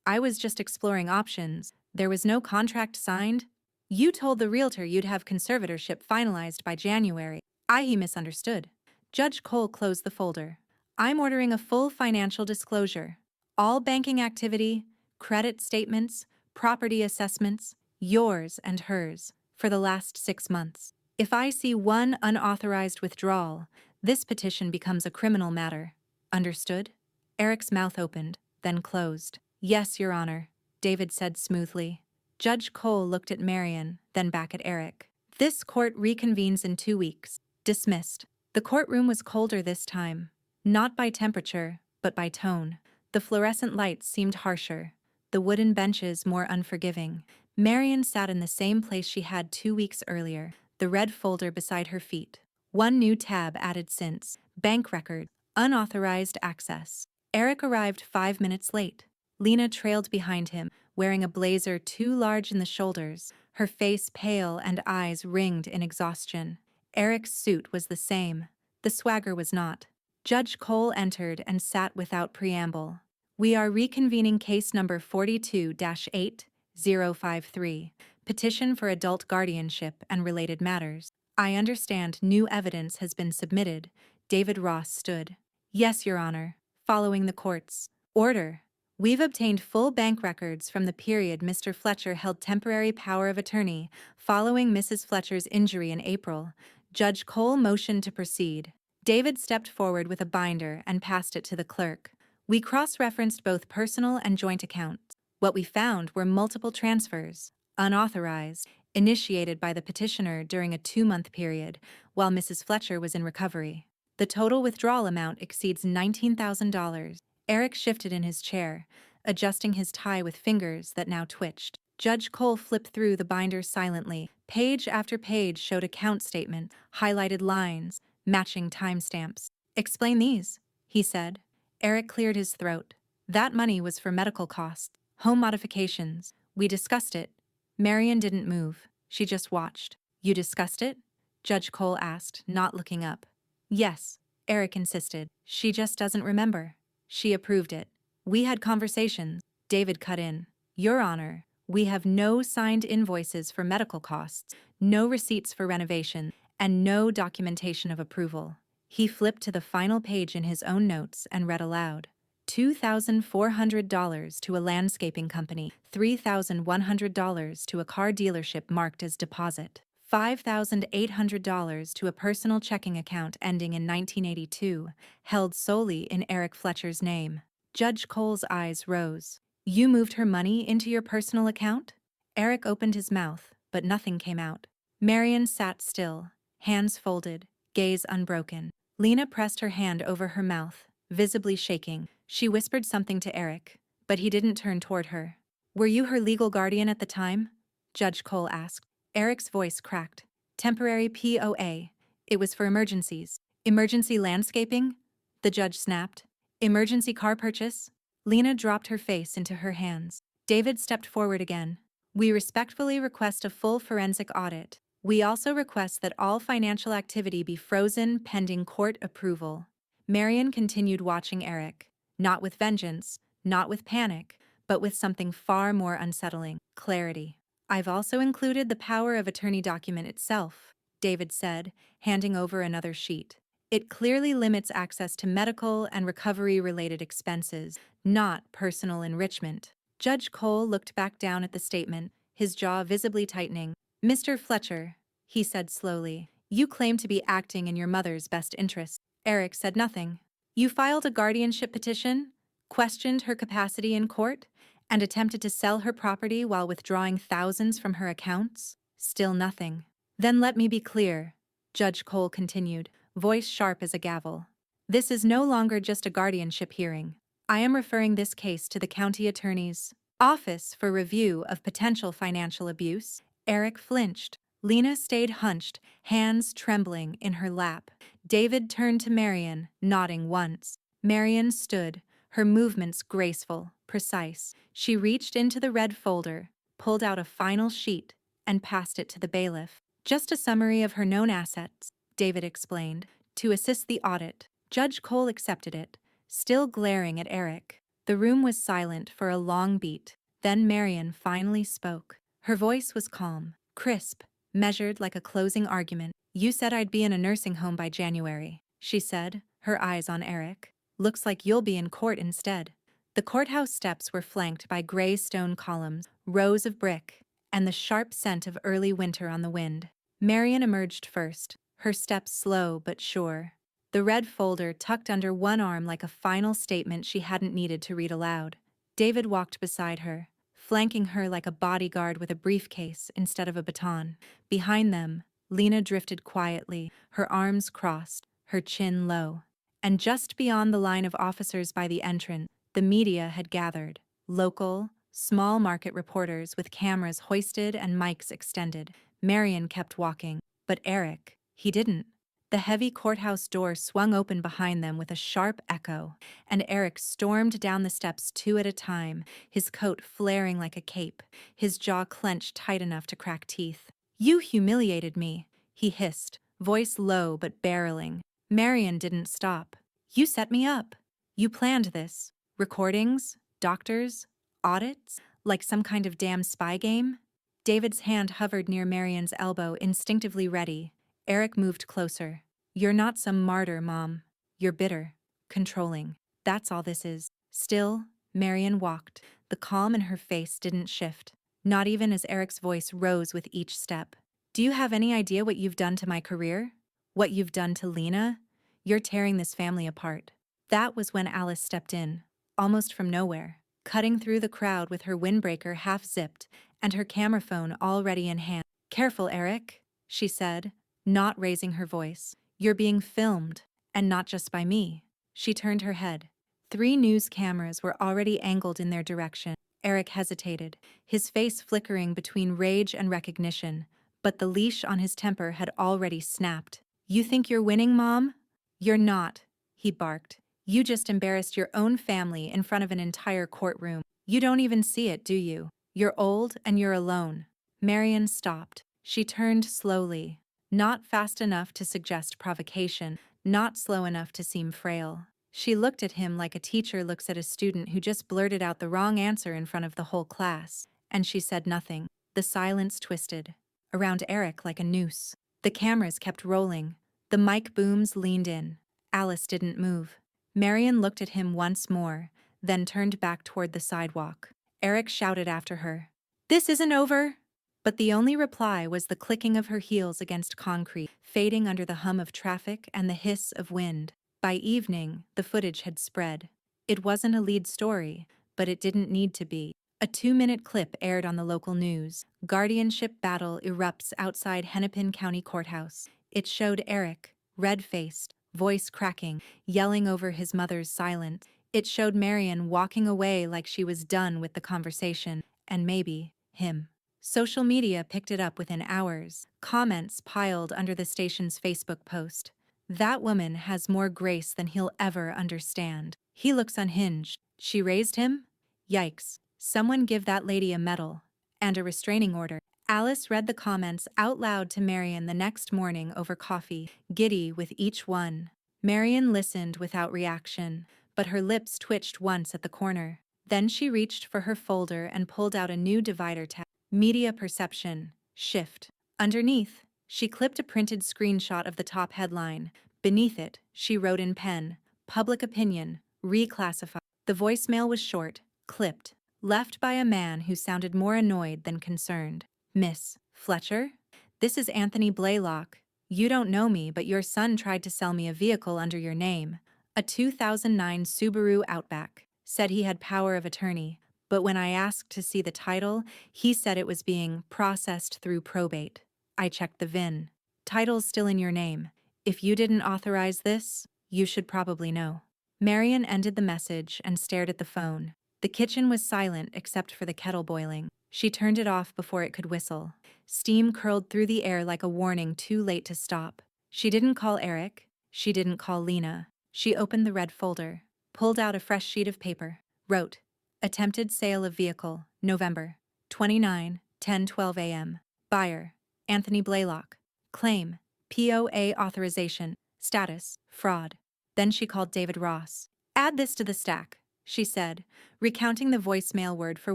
was just exploring options. There was no contract signed. You told the realtor you'd have conservatorship finalized by January. He misunderstood. Judge Cole closed the folder. I'm ordering a full financial disclosure. All banking activity, credit statements, property assessments, yours and hers, for the last 6 months. If I see one unauthorized withdrawal, this petition becomes a criminal matter. Understood? Eric's mouth opened, then closed. Yes, Your Honor, David said smoothly. Judge Cole looked at Marian, then back at Eric. This court reconvenes in 2 weeks. Dismissed. The courtroom was colder this time. Not by temperature, but by tone. The fluorescent lights seemed harsher, the wooden benches more unforgiving. Marian sat in the same place she had 2 weeks earlier, the red folder beside her feet. One new tab added since. Bank record. Unauthorized access. Eric arrived 5 minutes late. Lena trailed behind him, wearing a blazer too large in the shoulders, her face pale and eyes ringed in exhaustion. Eric's suit was the same. The swagger was not. Judge Cole entered and sat without preamble. We are reconvening case number 42-8053, petition for adult guardianship and related matters. I understand new evidence has been submitted. David Ross stood. Yes, Your Honor. Following the court's order. We've obtained full bank records from the period Mr. Fletcher held temporary power of attorney following Mrs. Fletcher's injury in April. Judge Cole motioned to proceed. David stepped forward with a binder and passed it to the clerk. We cross-referenced both personal and joint accounts. What we found were multiple transfers, unauthorized, initiated by the petitioner during a 2-month period, while Mrs. Fletcher was in recovery. The total withdrawal amount exceeds $19,000. Eric shifted in his chair, adjusting his tie with fingers that now twitched. Judge Cole flipped through the binder silently. Page after page showed account statements, highlighted lines, matching timestamps. Explain these, he said. Eric cleared his throat. That money was for medical costs, home modifications. We discussed it. Marian didn't move. She just watched. You discussed it? Judge Cole asked, not looking up. Yes, Eric insisted. She just doesn't remember. She approved it. We had conversations. David cut in. Your Honor, we have no signed invoices for medical costs, no receipts for renovation, and no documentation of approval. He flipped to the final page in his own notes and read aloud. $2,400 to a landscaping company, $3,100 to a car dealership marked as deposit, $5,800 to a personal checking account ending in 1982, held solely in Eric Fletcher's name. Judge Cole's eyes rose. You moved her money into your personal account? Eric opened his mouth, but nothing came out. Marian sat still, hands folded, gaze unbroken. Lena pressed her hand over her mouth, visibly shaking. She whispered something to Eric, but he didn't turn toward her. Were you her legal guardian at the time? Judge Cole asked. Eric's voice cracked. Temporary POA. It was for emergencies. Emergency landscaping? The judge snapped. Emergency car purchase? Lena dropped her face into her hands. David stepped forward again. We respectfully request a full forensic audit. We also request that all financial activity be frozen pending court approval. Marian continued watching Eric, not with vengeance, not with panic, but with something far more unsettling: clarity. I've also included the power of attorney document itself, David said, handing over another sheet. It clearly limits access to medical and recovery-related expenses, not personal enrichment. Judge Cole looked back down at the statement, his jaw visibly tightening. Mr. Fletcher, he said slowly, you claim to be acting in your mother's best interest. Eric said nothing. You filed a guardianship petition, questioned her capacity in court, and attempted to sell her property while withdrawing thousands from her accounts? Still nothing. Then let me be clear, Judge Cole continued, voice sharp as a gavel. This is no longer just a guardianship hearing. I am referring this case to the county attorney's office for review of potential financial abuse. Eric flinched. Lena stayed hunched, hands trembling in her lap. David turned to Marion, nodding once. Marion stood, her movements graceful, precise. She reached into the red folder, pulled out a final sheet, and passed it to the bailiff. Just a summary of her known assets, David explained, to assist the audit. Judge Cole accepted it, still glaring at Eric. The room was silent for a long beat. Then Marion finally spoke. Her voice was calm, crisp, measured like a closing argument. You said I'd be in a nursing home by January, she said, her eyes on Eric. Looks like you'll be in court instead. The courthouse steps were flanked by gray stone columns, rows of brick, and the sharp scent of early winter on the wind. Marion emerged first, her steps slow but sure. The red folder tucked under one arm like a final statement she hadn't needed to read aloud. David walked beside her, flanking her like a bodyguard with a briefcase instead of a baton. Behind them, Lena drifted quietly, her arms crossed, her chin low. And just beyond the line of officers by the entrance, the media had gathered. Local, small market reporters with cameras hoisted and mics extended. Marion kept walking, but Eric, he didn't. The heavy courthouse door swung open behind them with a sharp echo, and Eric stormed down the steps two at a time, his coat flaring like a cape, his jaw clenched tight enough to crack teeth. You humiliated me, he hissed, voice low but barreling. Marion didn't stop. You set me up. You planned this. Recordings, doctors, audits, like some kind of damn spy game? David's hand hovered near Marion's elbow, instinctively ready. Eric moved closer. You're not some martyr, Mom. You're bitter, controlling. That's all this is. Still, Marion walked. The calm in her face didn't shift, not even as Eric's voice rose with each step. Do you have any idea what you've done to my career? What you've done to Lena? You're tearing this family apart. That was when Alice stepped in, almost from nowhere, cutting through the crowd with her windbreaker half-zipped and her camera phone already in hand. Careful, Eric, she said, not raising her voice. You're being filmed, and not just by me. She turned her head. 3 news cameras were already angled in their direction. Eric hesitated, his face flickering between rage and recognition, but the leash on his temper had already snapped. You think you're winning, Mom? You're not, he barked. You just embarrassed your own family in front of an entire courtroom. You don't even see it, do you? You're old and you're alone. Marion stopped. She turned slowly, not fast enough to suggest provocation, not slow enough to seem frail. She looked at him like a teacher looks at a student who just blurted out the wrong answer in front of the whole class, and she said nothing. The silence twisted around Eric like a noose. The cameras kept rolling. The mic booms leaned in. Alice didn't move. Marion looked at him once more, then turned back toward the sidewalk. Eric shouted after her, "This isn't over!" But the only reply was the clicking of her heels against concrete, fading under the hum of traffic and the hiss of wind. By evening, the footage had spread. It wasn't a lead story, but it didn't need to be. A 2-minute clip aired on the local news. Guardianship battle erupts outside Hennepin County Courthouse. It showed Eric, red-faced, voice cracking, yelling over his mother's silence. It showed Marion walking away like she was done with the conversation, and maybe him. Social media picked it up within hours. Comments piled under the station's Facebook post. That woman has more grace than he'll ever understand. He looks unhinged. She raised him? Yikes. Someone give that lady a medal. And a restraining order. Alice read the comments out loud to Marion the next morning over coffee, giddy with each one. Marion listened without reaction, but her lips twitched once at the corner. Then she reached for her folder and pulled out a new divider tab. Media perception. Shift. Underneath, she clipped a printed screenshot of the top headline. Beneath it, she wrote in pen, "Public opinion, reclassified." The voicemail was short, clipped, left by a man who sounded more annoyed than concerned. "Miss Fletcher? This is Anthony Blaylock. You don't know me, but your son tried to sell me a vehicle under your name. A 2009 Subaru Outback. Said he had power of attorney, but when I asked to see the title, he said it was being processed through probate. I checked the VIN. Title's still in your name. If you didn't authorize this, you should probably know." Marion ended the message and stared at the phone. The kitchen was silent except for the kettle boiling. She turned it off before it could whistle. Steam curled through the air like a warning too late to stop. She didn't call Eric. She didn't call Lena. She opened the red folder, pulled out a fresh sheet of paper, wrote, "Attempted sale of vehicle, November 29, 10:12 a.m. Buyer, Anthony Blaylock. Claim, POA authorization. Status, fraud." Then she called David Ross. "Add this to the stack," she said, recounting the voicemail word for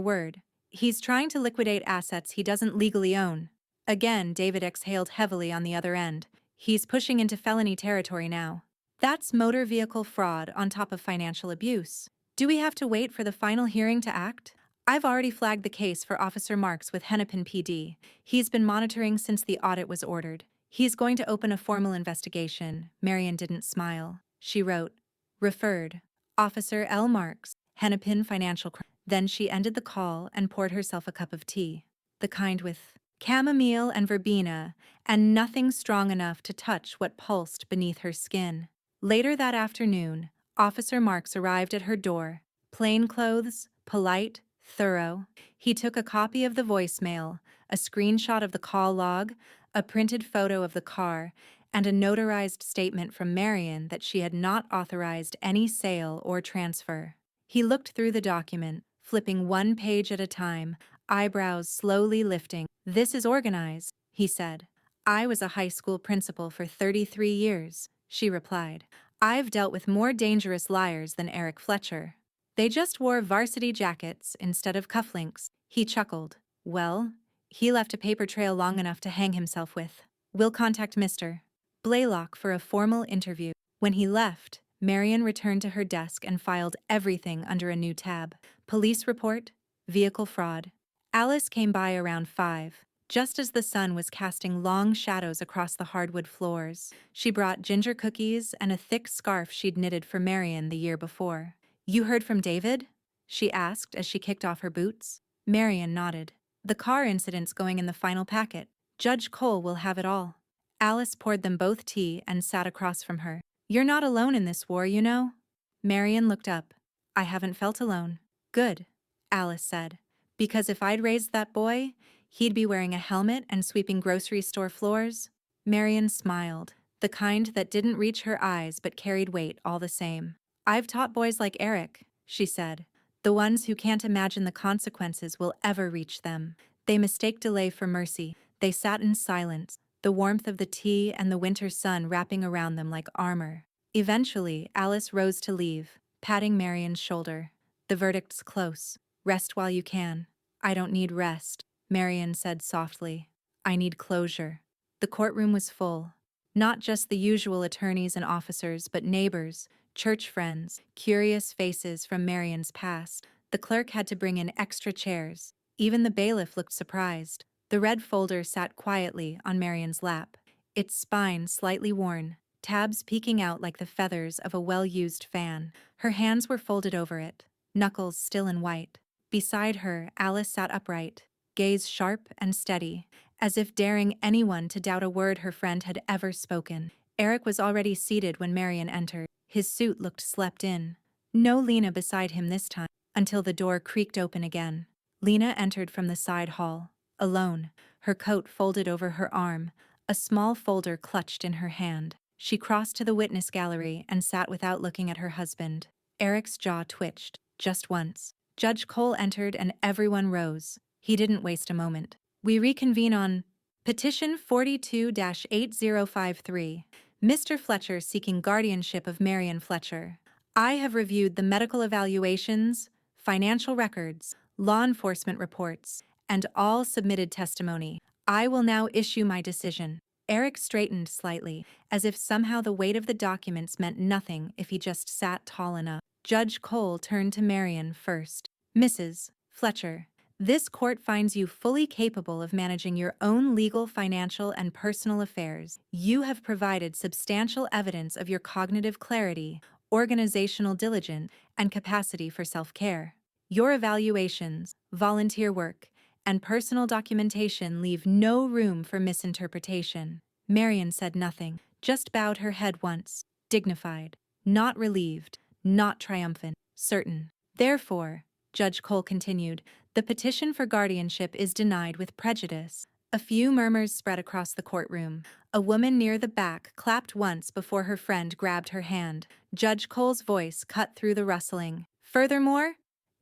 word. "He's trying to liquidate assets he doesn't legally own." Again, David exhaled heavily on the other end. "He's pushing into felony territory now. That's motor vehicle fraud on top of financial abuse. Do we have to wait for the final hearing to act? I've already flagged the case for Officer Marks with Hennepin PD. He's been monitoring since the audit was ordered. He's going to open a formal investigation." Marion didn't smile. She wrote, "Referred, Officer L. Marks, Hennepin Financial Crime." Then she ended the call and poured herself a cup of tea. The kind with chamomile and verbena, and nothing strong enough to touch what pulsed beneath her skin. Later that afternoon, Officer Marks arrived at her door, plainclothes, polite, thorough. He took a copy of the voicemail, a screenshot of the call log, a printed photo of the car, and a notarized statement from Marion that she had not authorized any sale or transfer. He looked through the document, flipping one page at a time, eyebrows slowly lifting. "This is organized," he said. "I was a high school principal for 33 years, she replied. "I've dealt with more dangerous liars than Eric Fletcher. They just wore varsity jackets instead of cufflinks." He chuckled. "Well, he left a paper trail long enough to hang himself with. We'll contact Mr. Blaylock for a formal interview." When he left, Marion returned to her desk and filed everything under a new tab. Police report, vehicle fraud. Alice came by around 5, just as the sun was casting long shadows across the hardwood floors. She brought ginger cookies and a thick scarf she'd knitted for Marion the year before. "You heard from David?" she asked as she kicked off her boots. Marion nodded. "The car incident's going in the final packet. Judge Cole will have it all." Alice poured them both tea and sat across from her. "You're not alone in this war, you know." Marion looked up. "I haven't felt alone." "Good," Alice said. "Because if I'd raised that boy, he'd be wearing a helmet and sweeping grocery store floors." Marion smiled, the kind that didn't reach her eyes but carried weight all the same. "I've taught boys like Eric," she said. "The ones who can't imagine the consequences will ever reach them. They mistake delay for mercy." They sat in silence, the warmth of the tea and the winter sun wrapping around them like armor. Eventually, Alice rose to leave, patting Marion's shoulder. "The verdict's close. Rest while you can." "I don't need rest," Marion said softly. "I need closure." The courtroom was full. Not just the usual attorneys and officers, but neighbors, church friends, curious faces from Marion's past. The clerk had to bring in extra chairs. Even the bailiff looked surprised. The red folder sat quietly on Marion's lap, its spine slightly worn, tabs peeking out like the feathers of a well-used fan. Her hands were folded over it, knuckles still and white. Beside her, Alice sat upright, gaze sharp and steady, as if daring anyone to doubt a word her friend had ever spoken. Eric was already seated when Marion entered. His suit looked slept in. No Lena beside him this time, until the door creaked open again. Lena entered from the side hall, alone, her coat folded over her arm, a small folder clutched in her hand. She crossed to the witness gallery and sat without looking at her husband. Eric's jaw twitched, just once. Judge Cole entered and everyone rose. He didn't waste a moment. "We reconvene on Petition 42-8053. Mr. Fletcher seeking guardianship of Marion Fletcher. I have reviewed the medical evaluations, financial records, law enforcement reports, and all submitted testimony. I will now issue my decision. Eric straightened slightly, as if somehow the weight of the documents meant nothing if he just sat tall enough. Judge Cole turned to Marion first. Mrs. Fletcher, this court finds you fully capable of managing your own legal, financial, and personal affairs. You have provided substantial evidence of your cognitive clarity, organizational diligence, and capacity for self-care. Your evaluations, volunteer work, and personal documentation leave no room for misinterpretation. Marion said nothing, just bowed her head once, dignified, not relieved, not triumphant, certain. Therefore, Judge Cole continued, the petition for guardianship is denied with prejudice. A few murmurs spread across the courtroom. A woman near the back clapped once before her friend grabbed her hand. Judge Cole's voice cut through the rustling. Furthermore,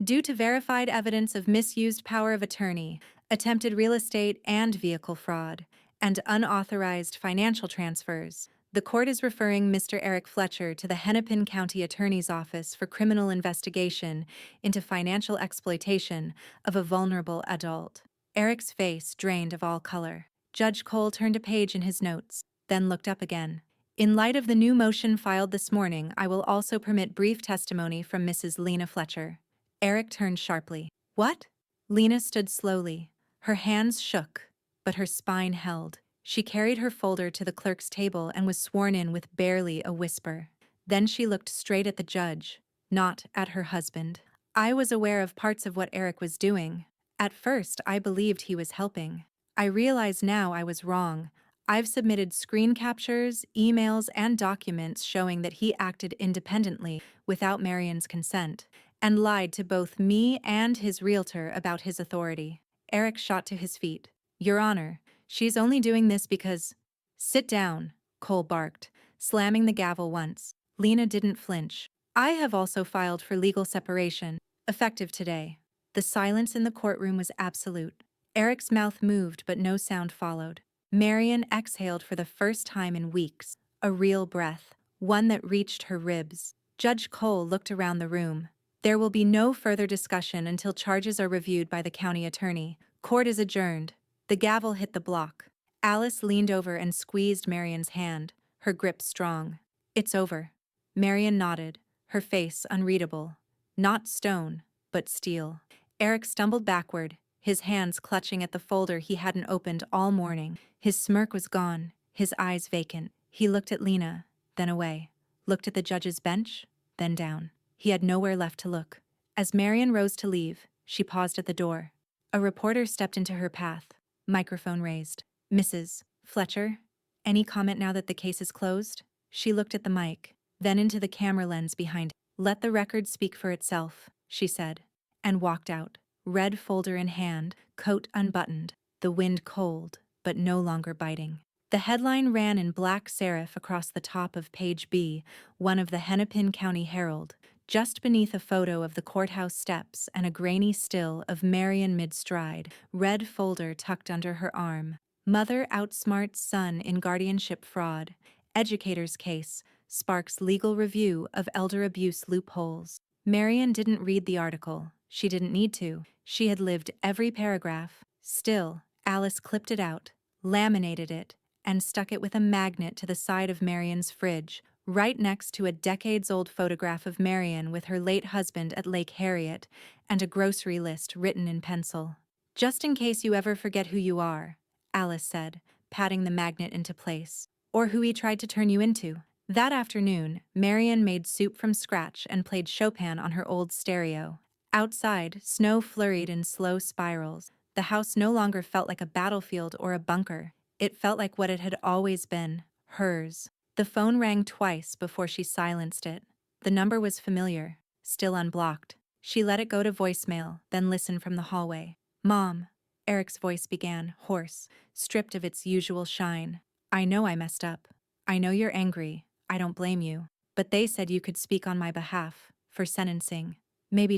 due to verified evidence of misused power of attorney, attempted real estate and vehicle fraud, and unauthorized financial transfers, the court is referring Mr. Eric Fletcher to the Hennepin County Attorney's Office for criminal investigation into financial exploitation of a vulnerable adult. Eric's face drained of all color. Judge Cole turned a page in his notes, then looked up again. In light of the new motion filed this morning, I will also permit brief testimony from Mrs. Lena Fletcher. Eric turned sharply. What? Lena stood slowly. Her hands shook, but her spine held. She carried her folder to the clerk's table and was sworn in with barely a whisper. Then she looked straight at the judge, not at her husband. I was aware of parts of what Eric was doing. At first, I believed he was helping. I realize now I was wrong. I've submitted screen captures, emails, and documents showing that he acted independently without Marion's consent, and lied to both me and his realtor about his authority. Eric shot to his feet. Your Honor, she's only doing this because— Sit down, Cole barked, slamming the gavel once. Lena didn't flinch. I have also filed for legal separation, effective today. The silence in the courtroom was absolute. Eric's mouth moved but no sound followed. Marion exhaled for the first time in weeks, a real breath, one that reached her ribs. Judge Cole looked around the room. There will be no further discussion until charges are reviewed by the county attorney. Court is adjourned. The gavel hit the block. Alice leaned over and squeezed Marion's hand, her grip strong. It's over. Marion nodded, her face unreadable. Not stone, but steel. Eric stumbled backward, his hands clutching at the folder he hadn't opened all morning. His smirk was gone, his eyes vacant. He looked at Lena, then away. Looked at the judge's bench, then down. He had nowhere left to look. As Marion rose to leave, she paused at the door. A reporter stepped into her path, microphone raised. Mrs. Fletcher, any comment now that the case is closed? She looked at the mic, then into the camera lens behind it. Let the record speak for itself, she said, and walked out, red folder in hand, coat unbuttoned, the wind cold, but no longer biting. The headline ran in black serif across the top of page B, one of the Hennepin County Herald, just beneath a photo of the courthouse steps and a grainy still of Marion mid-stride, red folder tucked under her arm. Mother outsmarts son in guardianship fraud. Educator's case sparks legal review of elder abuse loopholes. Marion didn't read the article. She didn't need to. She had lived every paragraph. Still, Alice clipped it out, laminated it, and stuck it with a magnet to the side of Marion's fridge, right next to a decades-old photograph of Marion with her late husband at Lake Harriet and a grocery list written in pencil. Just in case you ever forget who you are, Alice said, patting the magnet into place, or who he tried to turn you into. That afternoon, Marion made soup from scratch and played Chopin on her old stereo. Outside, snow flurried in slow spirals. The house no longer felt like a battlefield or a bunker. It felt like what it had always been, hers. The phone rang twice before she silenced it. The number was familiar, still unblocked. She let it go to voicemail, then listened from the hallway. Mom, Eric's voice began, hoarse, stripped of its usual shine. I know I messed up. I know you're angry. I don't blame you. But they said you could speak on my behalf, for sentencing. Maybe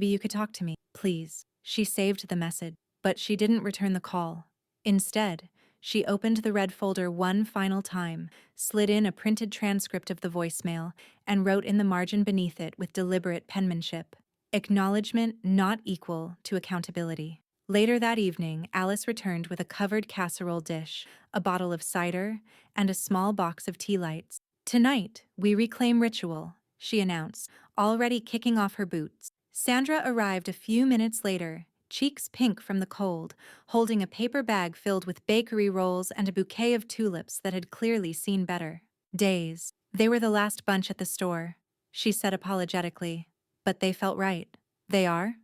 you could talk to me, please. She saved the message, but she didn't return the call. Instead, she opened the red folder one final time, slid in a printed transcript of the voicemail, and wrote in the margin beneath it with deliberate penmanship. Acknowledgement not equal to accountability. Later that evening, Alice returned with a covered casserole dish, a bottle of cider, and a small box of tea lights. "Tonight, we reclaim ritual," she announced, already kicking off her boots. Sandra arrived a few minutes later, cheeks pink from the cold, holding a paper bag filled with bakery rolls and a bouquet of tulips that had clearly seen better days. "They were the last bunch at the store," she said apologetically. "But they felt right." "They are?"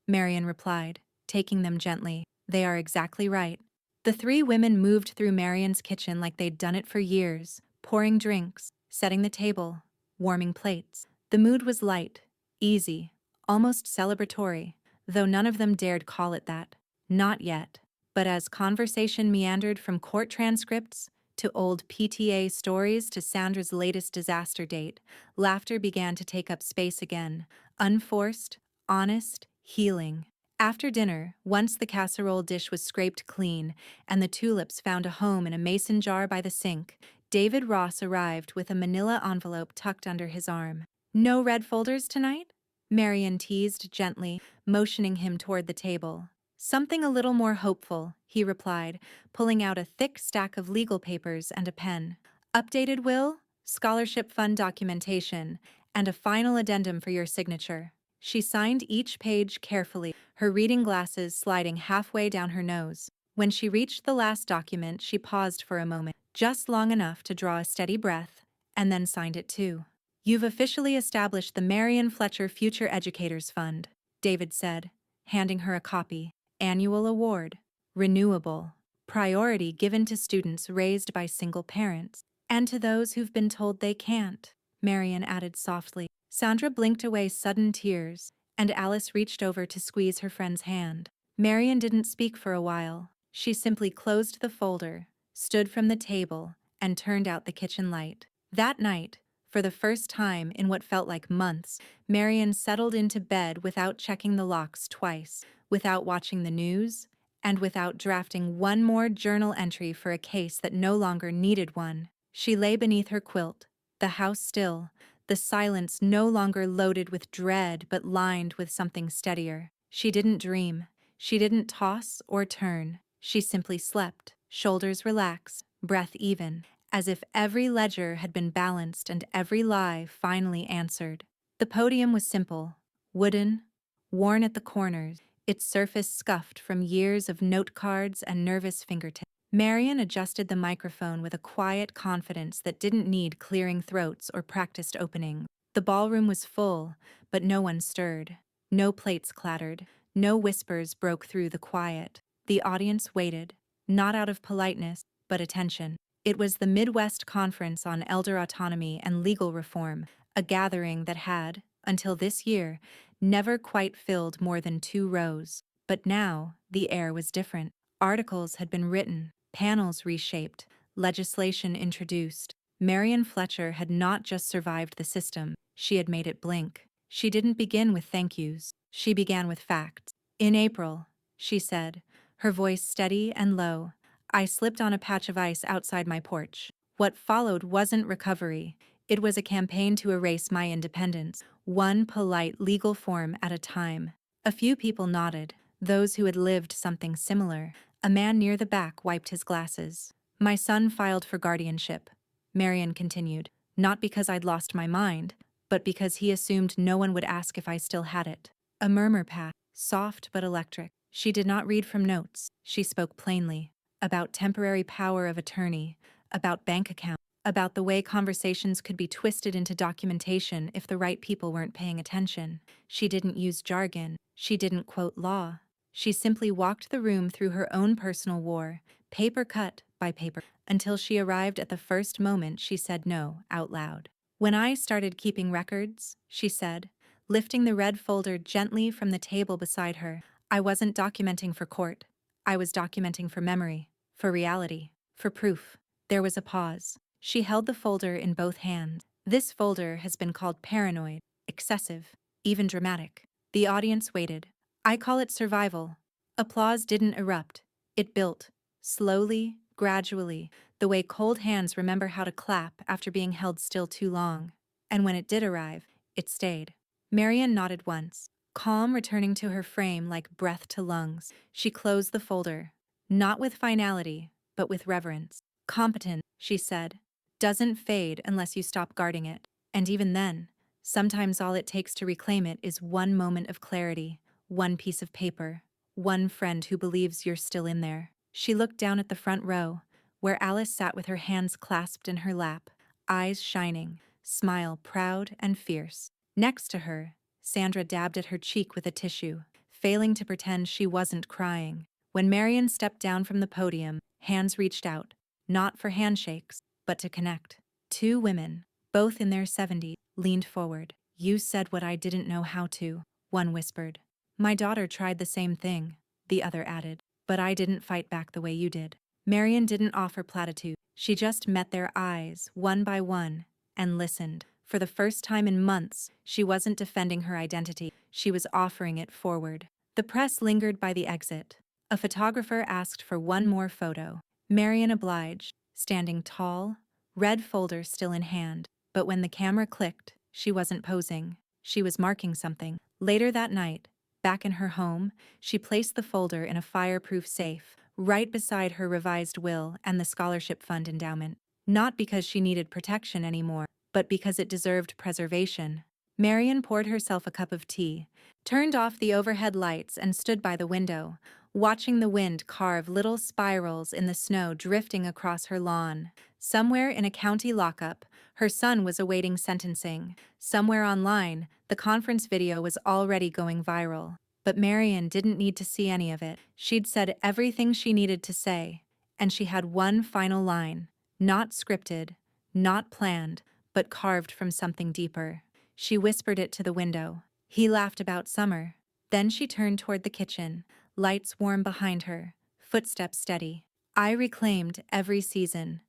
Marian replied, taking them gently. "They are exactly right." The three women moved through Marian's kitchen like they'd done it for years, pouring drinks, setting the table, warming plates. The mood was light, easy, almost celebratory, though none of them dared call it that. Not yet. But as conversation meandered from court transcripts to old PTA stories to Sandra's latest disaster date, laughter began to take up space again, unforced, honest, healing. After dinner, once the casserole dish was scraped clean and the tulips found a home in a mason jar by the sink, David Ross arrived with a manila envelope tucked under his arm. "No red folders tonight?" Marian teased gently, motioning him toward the table. "Something a little more hopeful," he replied, pulling out a thick stack of legal papers and a pen. "Updated will, scholarship fund documentation, and a final addendum for your signature." She signed each page carefully, her reading glasses sliding halfway down her nose. When she reached the last document, she paused for a moment, just long enough to draw a steady breath, and then signed it too. "You've officially established the Marian Fletcher Future Educators Fund," David said, handing her a copy. "Annual award. Renewable. Priority given to students raised by single parents. And to those who've been told they can't," Marian added softly. Sandra blinked away sudden tears, and Alice reached over to squeeze her friend's hand. Marian didn't speak for a while. She simply closed the folder, stood from the table, and turned out the kitchen light. That night, for the first time in what felt like months, Marian settled into bed without checking the locks twice, without watching the news, and without drafting one more journal entry for a case that no longer needed one. She lay beneath her quilt, the house still, the silence no longer loaded with dread but lined with something steadier. She didn't dream. She didn't toss or turn. She simply slept, shoulders relaxed, breath even, as if every ledger had been balanced and every lie finally answered. The podium was simple, wooden, worn at the corners, its surface scuffed from years of note cards and nervous fingertips. Marian adjusted the microphone with a quiet confidence that didn't need clearing throats or practiced opening. The ballroom was full, but no one stirred. No plates clattered. No whispers broke through the quiet. The audience waited, not out of politeness, but attention. It was the Midwest Conference on Elder Autonomy and Legal Reform, a gathering that had, until this year, never quite filled more than 2 rows. But now, the air was different. Articles had been written, panels reshaped, legislation introduced. Marian Fletcher had not just survived the system, she had made it blink. She didn't begin with thank yous. She began with facts. "In April," she said, her voice steady and low, "I slipped on a patch of ice outside my porch. What followed wasn't recovery. It was a campaign to erase my independence, one polite legal form at a time." A few people nodded, those who had lived something similar. A man near the back wiped his glasses. "My son filed for guardianship," Marian continued, "not because I'd lost my mind, but because he assumed no one would ask if I still had it." A murmur passed, soft but electric. She did not read from notes. She spoke plainly, about temporary power of attorney, about bank accounts, about the way conversations could be twisted into documentation if the right people weren't paying attention. She didn't use jargon. She didn't quote law. She simply walked the room through her own personal war, paper cut by paper, until she arrived at the first moment she said no out loud. "When I started keeping records," she said, lifting the red folder gently from the table beside her, "I wasn't documenting for court. I was documenting for memory, for reality, for proof." There was a pause. She held the folder in both hands. "This folder has been called paranoid, excessive, even dramatic." The audience waited. "I call it survival." Applause didn't erupt. It built, slowly, gradually, the way cold hands remember how to clap after being held still too long. And when it did arrive, it stayed. Marian nodded once, calm returning to her frame like breath to lungs. She closed the folder, not with finality, but with reverence. Competent, she said, doesn't fade unless you stop guarding it. And even then, sometimes all it takes to reclaim it is one moment of clarity, one piece of paper, one friend who believes you're still in there. She looked down at the front row, where Alice sat with her hands clasped in her lap, eyes shining, smile proud and fierce. Next to her, Sandra dabbed at her cheek with a tissue, failing to pretend she wasn't crying. When Marion stepped down from the podium, hands reached out, not for handshakes, but to connect. Two women, both in their 70s, leaned forward. You said what I didn't know how to, one whispered. My daughter tried the same thing, the other added, but I didn't fight back the way you did. Marion didn't offer platitudes. She just met their eyes, one by one, and listened. For the first time in months, she wasn't defending her identity, she was offering it forward. The press lingered by the exit. A photographer asked for one more photo. Marion obliged, standing tall, red folder still in hand. But when the camera clicked, she wasn't posing. She was marking something. Later that night, back in her home, she placed the folder in a fireproof safe, right beside her revised will and the scholarship fund endowment. Not because she needed protection anymore, but because it deserved preservation. Marion poured herself a cup of tea, turned off the overhead lights and stood by the window, watching the wind carve little spirals in the snow drifting across her lawn. Somewhere in a county lockup, her son was awaiting sentencing. Somewhere online, the conference video was already going viral. But Marion didn't need to see any of it. She'd said everything she needed to say, and she had one final line, not scripted, not planned, but carved from something deeper. She whispered it to the window. He laughed about summer. Then she turned toward the kitchen, lights warm behind her, footsteps steady. I reclaimed every season,